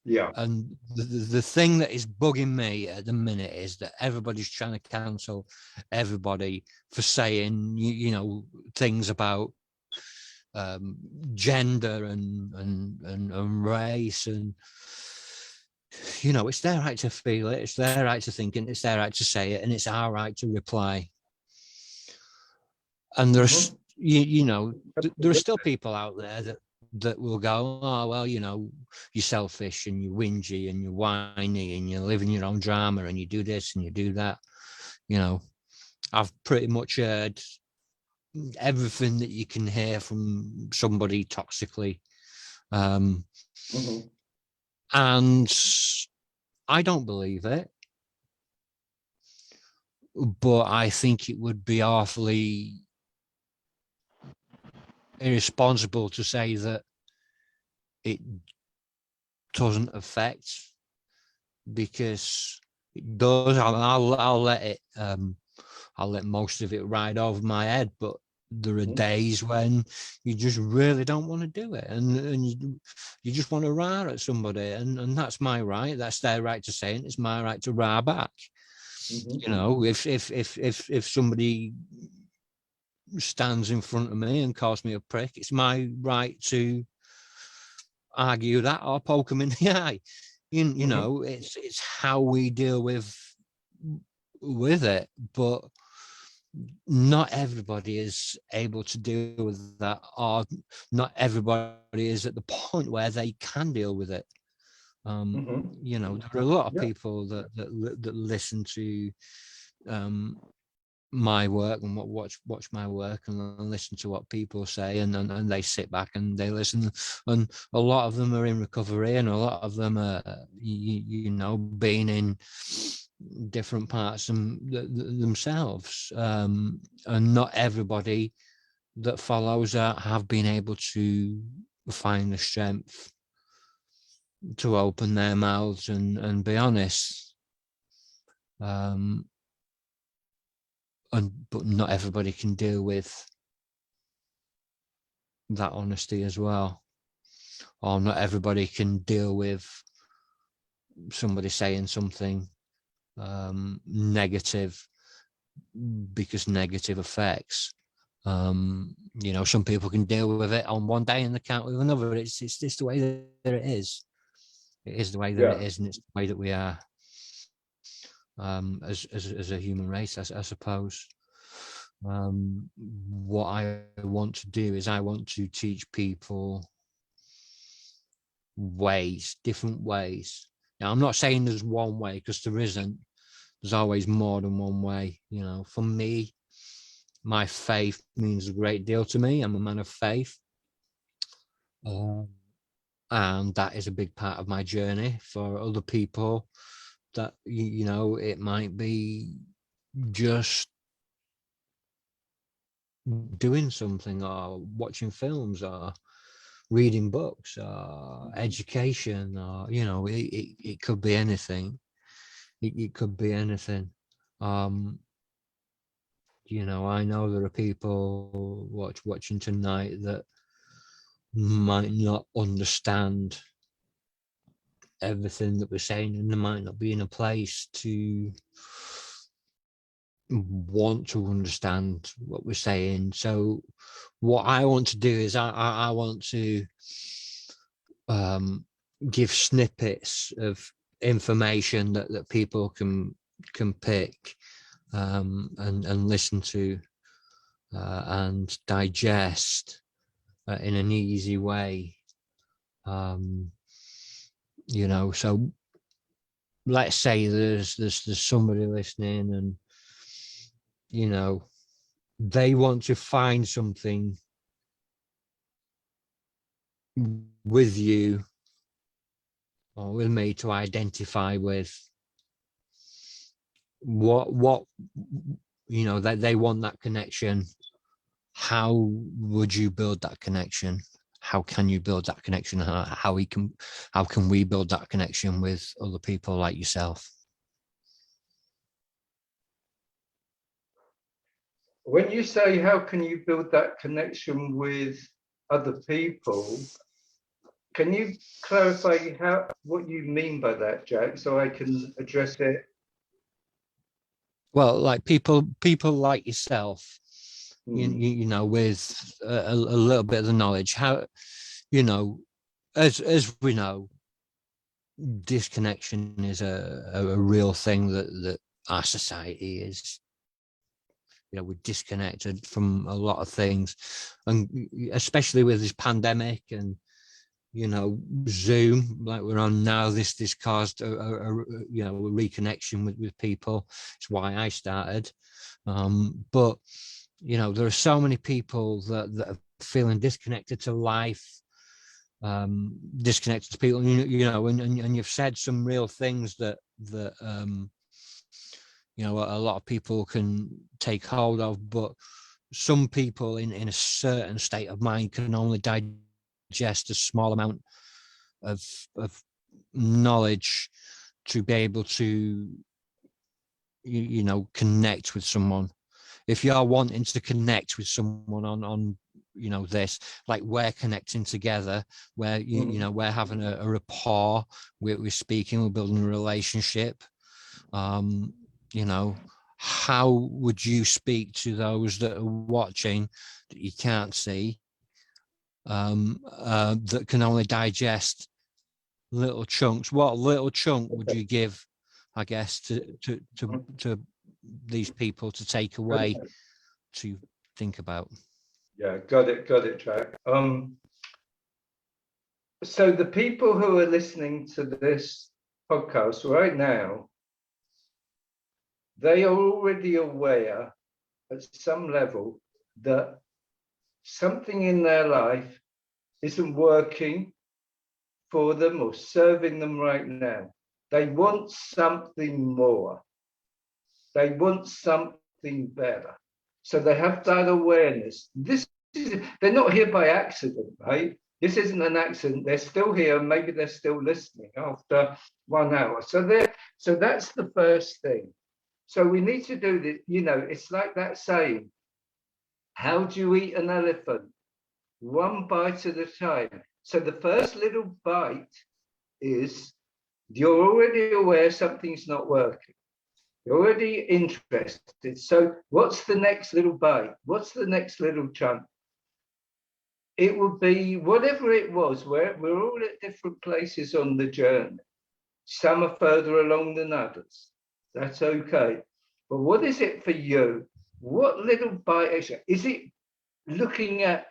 Yeah. And the thing that is bugging me at the minute is that everybody's trying to cancel everybody for saying, you know, things about gender and race, and you know, it's their right to feel it, it's their right to think it, it's their right to say it, and it's our right to reply. And there's you know, there are still people out there that will go, oh well, you know, you're selfish and you're whingy and you're whiny and you live in your own drama and you do this and you do that. You know, I've pretty much heard everything that you can hear from somebody toxically. And I don't believe it, but I think it would be awfully irresponsible to say that it doesn't affect, because it does. I'll let it. I'll let most of it ride over my head, but there are days when you just really don't want to do it, and you just want to roar at somebody, and that's my right. That's their right to say it. It's my right to roar back. You know, if somebody stands in front of me and calls me a prick, it's my right to argue that or poke them in the eye. You know, it's how we deal with it, but not everybody is able to deal with that, or not everybody is at the point where they can deal with it. You know, there are a lot of people that listen to my work and watch my work and listen to what people say, and they sit back and they listen, and a lot of them are in recovery, and a lot of them are you know, being in different parts themselves, and not everybody that follows have been able to find the strength to open their mouths and be honest. But not everybody can deal with that honesty as well, or not everybody can deal with somebody saying something negative, because negative affects. You know, some people can deal with it on one day and they can't with another. It's just the way that it is. It is the way that it is, and it's the way that we are as a human race, I suppose. What I want to do is I want to teach people ways, different ways. Now, I'm not saying there's one way, because there isn't. There's always more than one way. You know, for me, my faith means a great deal to me. I'm a man of faith. And that is a big part of my journey. For other people, that, you know, it might be just doing something, or watching films, or reading books, or education, or, you know, it could be anything. It could be anything. You know, I know there are people watching tonight that might not understand everything that we're saying, and they might not be in a place to want to understand what we're saying. So what I want to do is I want to give snippets of information that people can pick, and listen to, and digest in an easy way. You know, so let's say there's somebody listening, and, you know, they want to find something with you or with me to identify with. What you know, that they want that connection. how would you build that connection? How can you build that connection? How can we build that connection with other people like yourself? When you say how can you build that connection with other people, can you clarify what you mean by that, Jack, so I can address it? Well, like people like yourself, Hmm. you know, with a little bit of the knowledge, how, you know, as we know, disconnection is a real thing that our society is. You know, we're disconnected from a lot of things, and especially with this pandemic and, you know, Zoom like we're on now, this caused a you know, a reconnection with people. It's why I started. But you know, there are so many people that are feeling disconnected to life, disconnected to people, you know, and you've said some real things that you know, a lot of people can take hold of, but some people in a certain state of mind can only digest a small amount of knowledge to be able to, you know, connect with someone. If you're wanting to connect with someone on you know, this, like we're connecting together, where you know, we're having a rapport, we're speaking, we're building a relationship, you know, how would you speak to those that are watching that you can't see, that can only digest little chunks? What little chunk would you give, I guess, to these people to take away, to think about? Yeah, got it, Jack. So the people who are listening to this podcast right now, they are already aware at some level that something in their life isn't working for them or serving them right now. They want something more. They want something better. So they have that awareness. They're not here by accident, right? This isn't an accident. They're still here. Maybe they're still listening after 1 hour. So that's the first thing. So we need to do this. You know, it's like that saying, how do you eat an elephant? One bite at a time. So the first little bite is you're already aware something's not working. You're already interested. So what's the next little bite? What's the next little chunk? It would be whatever it was, where we're all at different places on the journey. Some are further along than others. That's okay. But what is it for you? What little bite is it? Looking at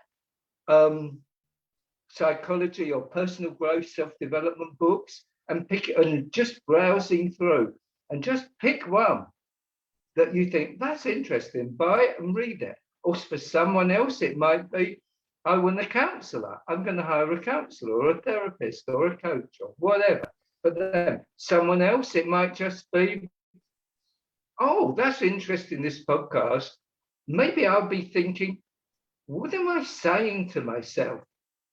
psychology or personal growth, self-development books, and just browsing through and just pick one that you think that's interesting, buy it and read it. Or for someone else, it might be, I want a counselor. I'm going to hire a counselor or a therapist or a coach or whatever. For them, someone else, it might just be, oh, that's interesting, this podcast. Maybe I'll be thinking, what am I saying to myself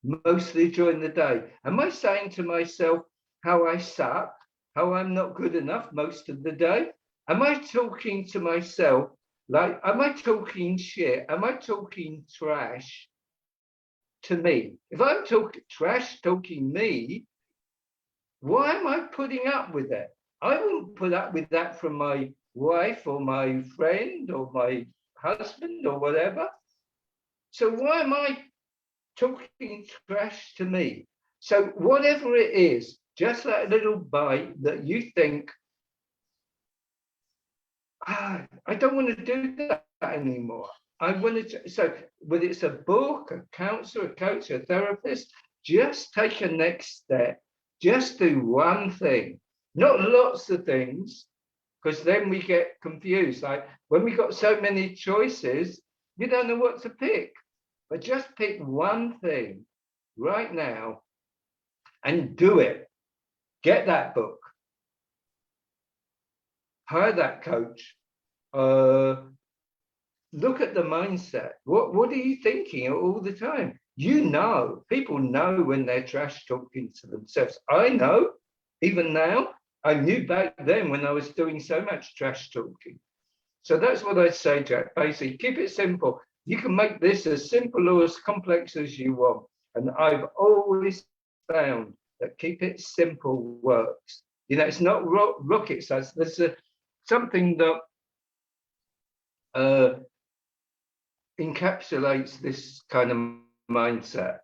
mostly during the day? Am I saying to myself how I suck, how I'm not good enough most of the day? Am I talking to myself like, am I talking shit? Am I talking trash to me? If I'm talking trash, talking me, why am I putting up with it? I wouldn't put up with that from my wife or my friend or my husband or whatever. So why am I talking trash to me? So whatever it is, just that little bite that you think, I don't want to do that anymore. I want to. So whether it's a book, a counselor, a coach, a therapist, just take a next step. Just do one thing, not lots of things, because then we get confused. Like when we got so many choices, you don't know what to pick. But just pick one thing right now and do it. Get that book. Hire that coach. look at the mindset. What are you thinking all the time? You know, people know when they're trash talking to themselves. I know, even now. I knew back then when I was doing so much trash talking. So that's what I'd say, Jack. Basically, keep it simple. You can make this as simple or as complex as you want. And I've always found that keep it simple works. You know, it's not rocket science. There's something that encapsulates this kind of mindset.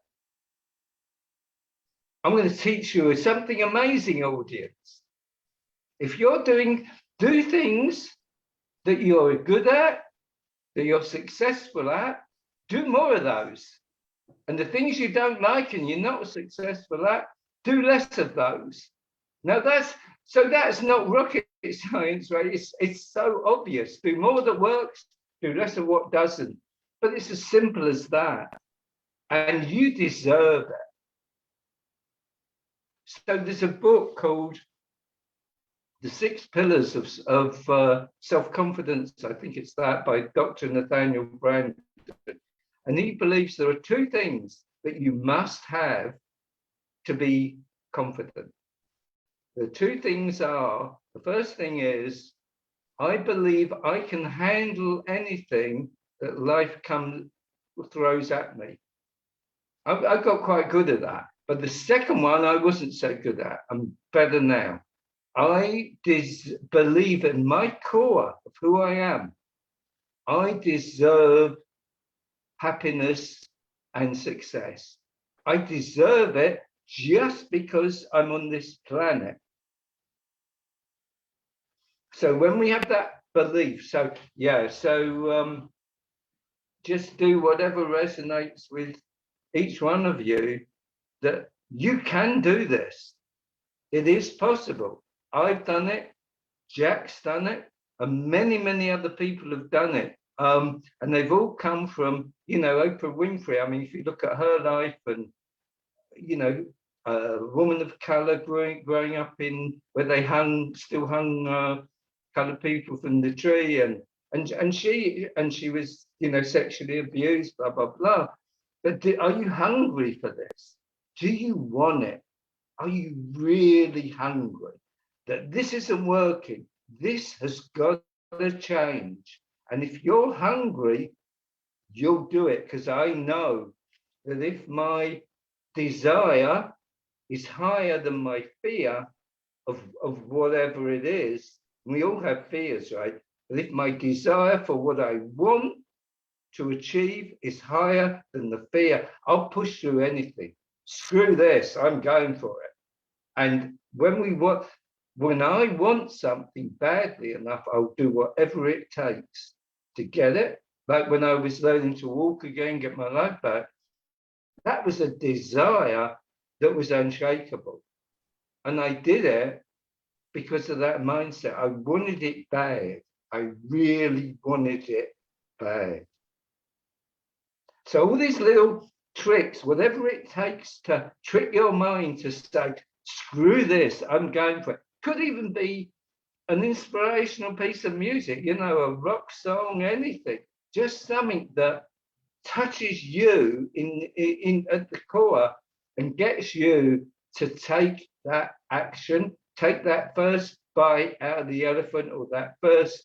I'm going to teach you something amazing, audience. If you're do things that you're good at, that you're successful at, do more of those. And the things you don't like and you're not successful at, do less of those. Now that's not rocket science, right? It's so obvious. Do more that works, do less of what doesn't. But it's as simple as that. And you deserve it. So there's a book called The Six Pillars of Self-Confidence. I think it's that by Dr. Nathaniel Brand. And he believes there are two things that you must have to be confident. The two things are, the first thing is, I believe I can handle anything that life throws at me. I got quite good at that. But the second one I wasn't so good at. I'm better now. I believe in my core of who I am. I deserve happiness and success. I deserve it just because I'm on this planet. So when we have that belief, just do whatever resonates with each one of you, that you can do this. It is possible. I've done it, Jack's done it, and many, many other people have done it. And they've all come from, Oprah Winfrey. I mean, if you look at her life and, a woman of color growing up in where they still hung colored people from the tree, and she was, sexually abused, blah, blah, blah. But are you hungry for this? Do you want it? Are you really hungry that this isn't working? This has got to change. And if you're hungry, you'll do it, because I know that if my desire is higher than my fear of whatever it is, we all have fears, right? But if my desire for what I want to achieve is higher than the fear, I'll push through anything. Screw this, I'm going for it. And when I want something badly enough, I'll do whatever it takes to get it. Like when I was learning to walk again, get my life back, that was a desire that was unshakable. And I did it because of that mindset. I wanted it bad. I really wanted it bad. So all these little tricks, whatever it takes to trick your mind to say, screw this, I'm going for it. Could even be an inspirational piece of music, a rock song, anything. Just something that touches you in at the core and gets you to take that action, take that first bite out of the elephant, or that first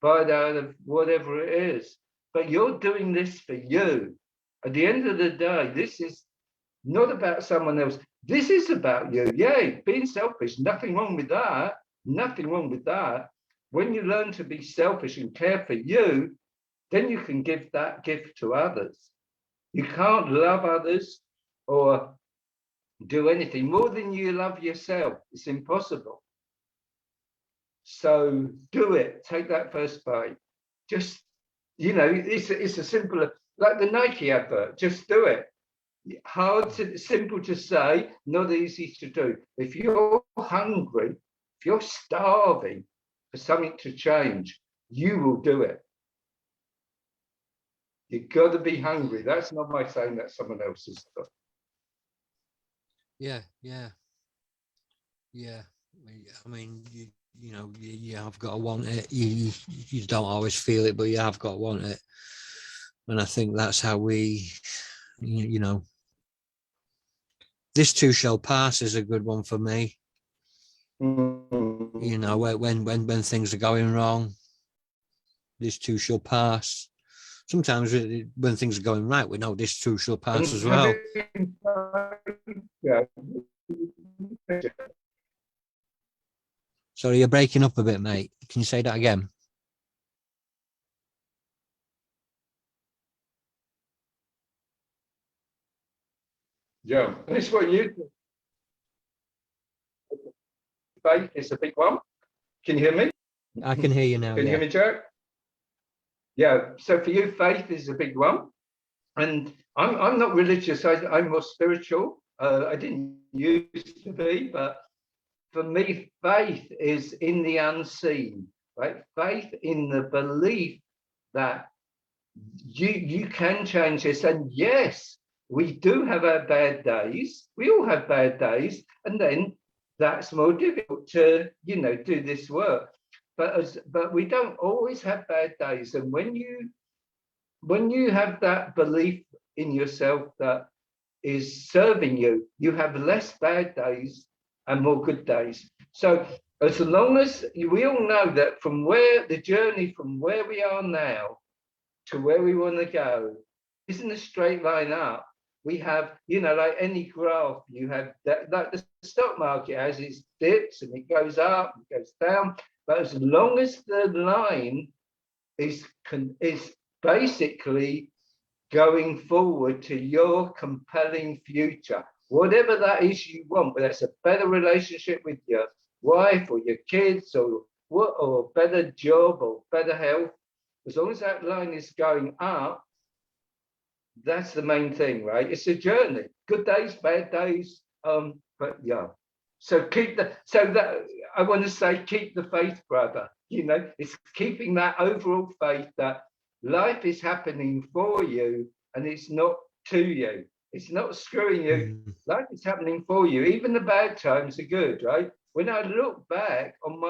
bite out of whatever it is. But you're doing this for you. At the end of the day, this is not about someone else. This is about you. Yay, being selfish, nothing wrong with that. Nothing wrong with that. When you learn to be selfish and care for you, then you can give that gift to others. You can't love others or do anything more than you love yourself. It's impossible. So do it. Take that first bite. Just, it's a simple, like the Nike advert, just do it. Simple to say, not easy to do. If you're hungry, if you're starving for something to change, you will do it. You've got to be hungry. That's not my saying, that's someone else's stuff. Yeah. I mean, you have got to want it. You don't always feel it, but you have got to want it. And I think that's how we, this too shall pass is a good one for me. When things are going wrong, this too shall pass. Sometimes when things are going right, we know this too shall pass as well. Sorry, you're breaking up a bit, mate. Can you say that again? Yeah, and it's what you do. Faith is a big one. Can you hear me? I can hear you now. Can you hear me, Jack? Yeah. So for you, faith is a big one. And I'm not religious. I'm more spiritual. I didn't used to be, but for me, faith is in the unseen, right? Faith in the belief that you can change this. And yes, we do have our bad days. We all have bad days, and then that's more difficult to do this work. But we don't always have bad days. And when you have that belief in yourself that is serving you, you have less bad days and more good days. So as long as we all know that from where the journey from where we are now to where we want to go isn't a straight line up. We have, like any graph, you have that, like the stock market has its dips and it goes up, it goes down. But as long as the line is basically going forward to your compelling future, whatever that is you want, whether it's a better relationship with your wife or your kids or a better job or better health, as long as that line is going up, that's the main thing, right? It's a journey. Good days, bad days. But yeah. So I want to say keep the faith, brother. It's keeping that overall faith that life is happening for you and it's not to you. It's not screwing you. Life is happening for you. Even the bad times are good, right? When I look back on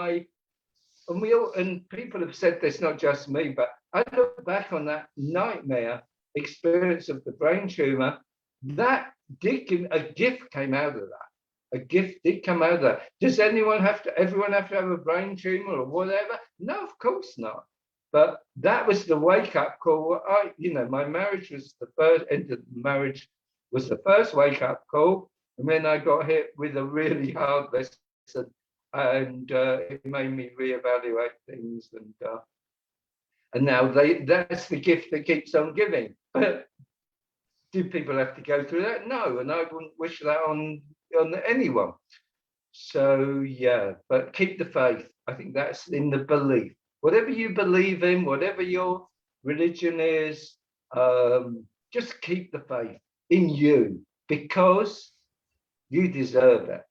and people have said this, not just me, but I look back on that nightmare experience of the brain tumor. That a gift came out of that. A gift did come out of that. Does everyone have to have a brain tumor or whatever? No, of course not. But that was the wake-up call. My marriage was the first, end of the marriage was the first wake-up call. And then I got hit with a really hard lesson. And it made me reevaluate things. And now that's the gift that keeps on giving. But do people have to go through that? No, and I wouldn't wish that on anyone. So yeah, but keep the faith. I think that's in the belief. Whatever you believe in, whatever your religion is, just keep the faith in you because you deserve it.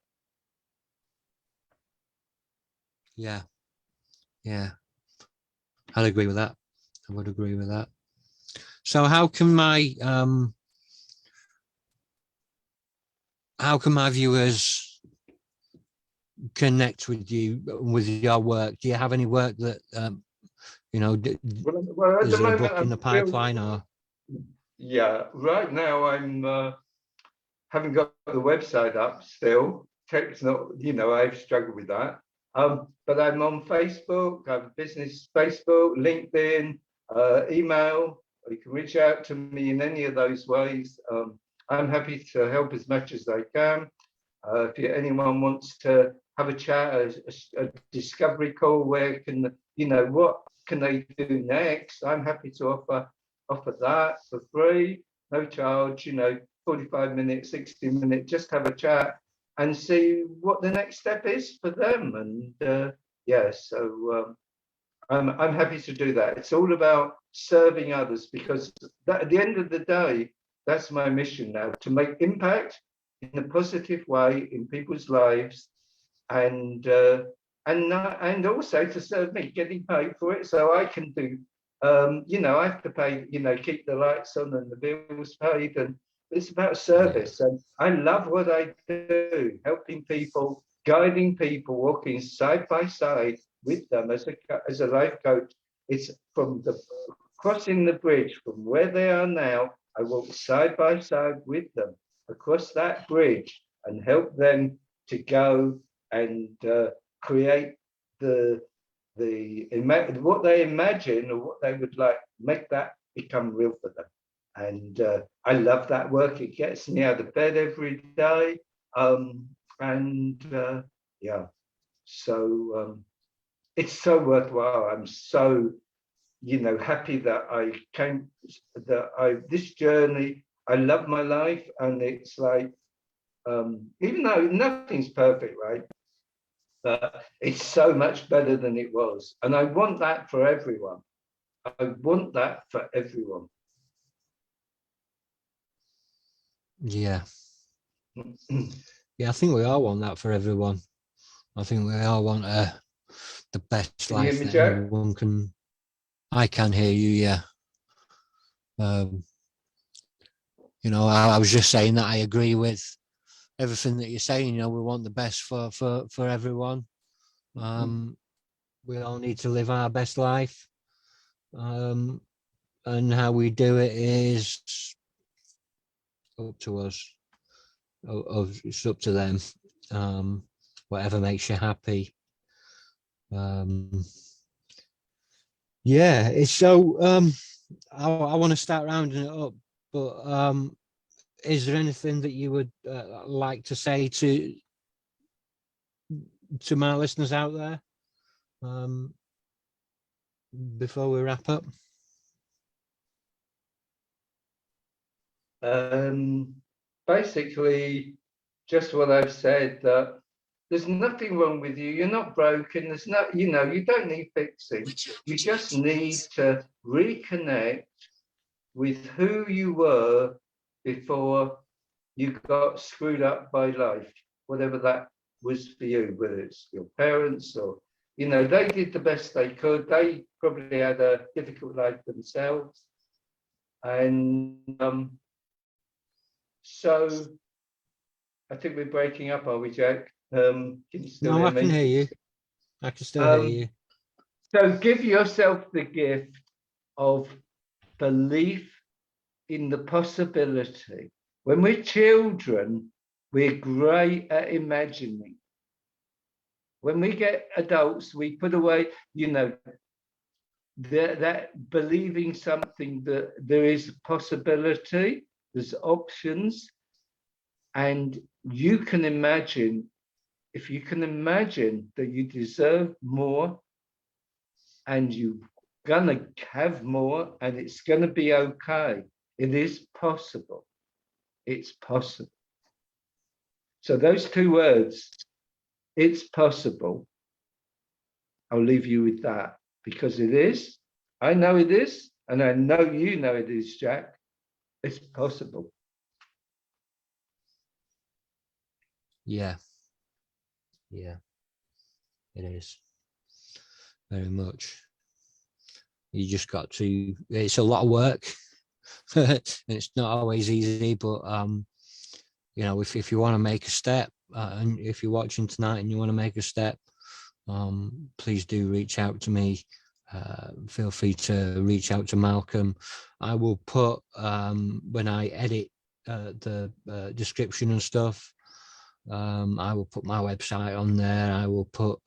Yeah. I'd agree with that. I would agree with that. So how can my viewers connect with you, with your work? Do you have any work that is there a book in the pipeline or? Yeah, right now I'm haven't got the website up still. Tech's not, I've struggled with that. But I'm on Facebook, I have business Facebook, LinkedIn, email. You can reach out to me in any of those ways. I'm happy to help as much as I can. If anyone wants to have a chat, a discovery call, where can, what can they do next? I'm happy to offer that for free, no charge, 45 minutes, 60 minutes, just have a chat and see what the next step is for them. And so I'm happy to do that. It's all about serving others because at the end of the day, that's my mission now, to make impact in a positive way in people's lives, and also to serve me, getting paid for it, so I can do. I have to pay. Keep the lights on and the bills paid, and it's about service. And I love what I do, helping people guiding people, walking side by side with them as a life coach. It's from the crossing the bridge from where they are now. I walk side by side with them across that bridge and help them to go and create what they imagine or what they would like, make that become real for them. And I love that work. It gets me out of bed every day. Yeah, so it's so worthwhile. I'm so, happy that I came, this journey, I love my life. And it's like, even though nothing's perfect, right? It's so much better than it was. And I want that for everyone. I want that for everyone. Yeah. Yeah, I think we all want that for everyone. I think we all want the best life that anyone can. I can hear you, yeah. I was just saying that I agree with everything that you're saying. We want the best for everyone. We all need to live our best life. And how we do it is up to us. It's up to them. Whatever makes you happy. Yeah, it's so I want to start rounding it up, but is there anything that you would like to say to my listeners out there before we wrap up? Basically, just what I've said, that there's nothing wrong with you. You're not broken. There's not, you don't need fixing. You just need to reconnect with who you were before you got screwed up by life, whatever that was for you, whether it's your parents or, they did the best they could. They probably had a difficult life themselves. And so I think we're breaking up, are we, Jack? Can you still hear me? I can hear you. I can still hear you. So give yourself the gift of belief in the possibility. When we're children, we're great at imagining. When we get adults, we put away, that believing something, that there is a possibility, there's options, and you can imagine. If you can imagine that you deserve more and you're gonna have more and it's gonna be okay, it is possible. It's possible. So those two words, it's possible, I'll leave you with that, because it is. I know it is, and I know you know it is, Jack. It's possible. Yeah. Yeah, it is. Very much. You just got to, it's a lot of work. And it's not always easy, but if you want to make a step, and if you're watching tonight and you want to make a step, please do reach out to me. Feel free to reach out to Malcolm. I will put, when I edit the description and stuff, I will put my website on there. I will put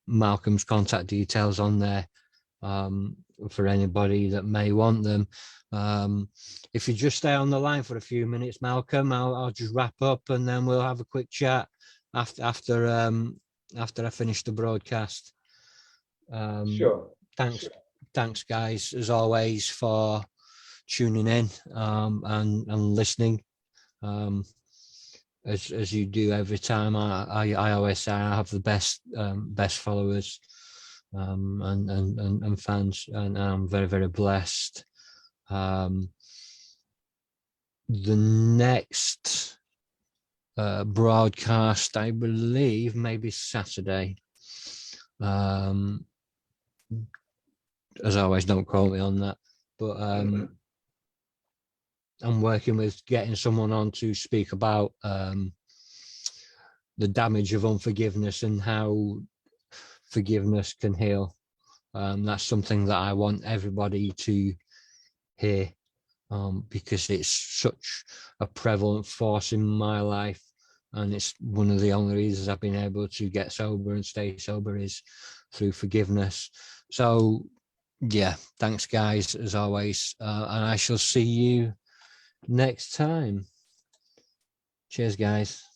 Malcolm's contact details on there for anybody that may want them. If you just stay on the line for a few minutes, Malcolm, I'll just wrap up and then we'll have a quick chat after I finish the broadcast. Sure. Thanks, guys, as always, for tuning in and listening. As you do every time. I always say I have the best followers and fans, and I'm very, very blessed. The next broadcast, I believe, maybe Saturday. As always, don't quote me on that, but I'm working with getting someone on to speak about the damage of unforgiveness and how forgiveness can heal. That's something that I want everybody to hear, because it's such a prevalent force in my life, and it's one of the only reasons I've been able to get sober and stay sober is through forgiveness. So yeah, thanks guys as always, and I shall see you next time. Cheers guys.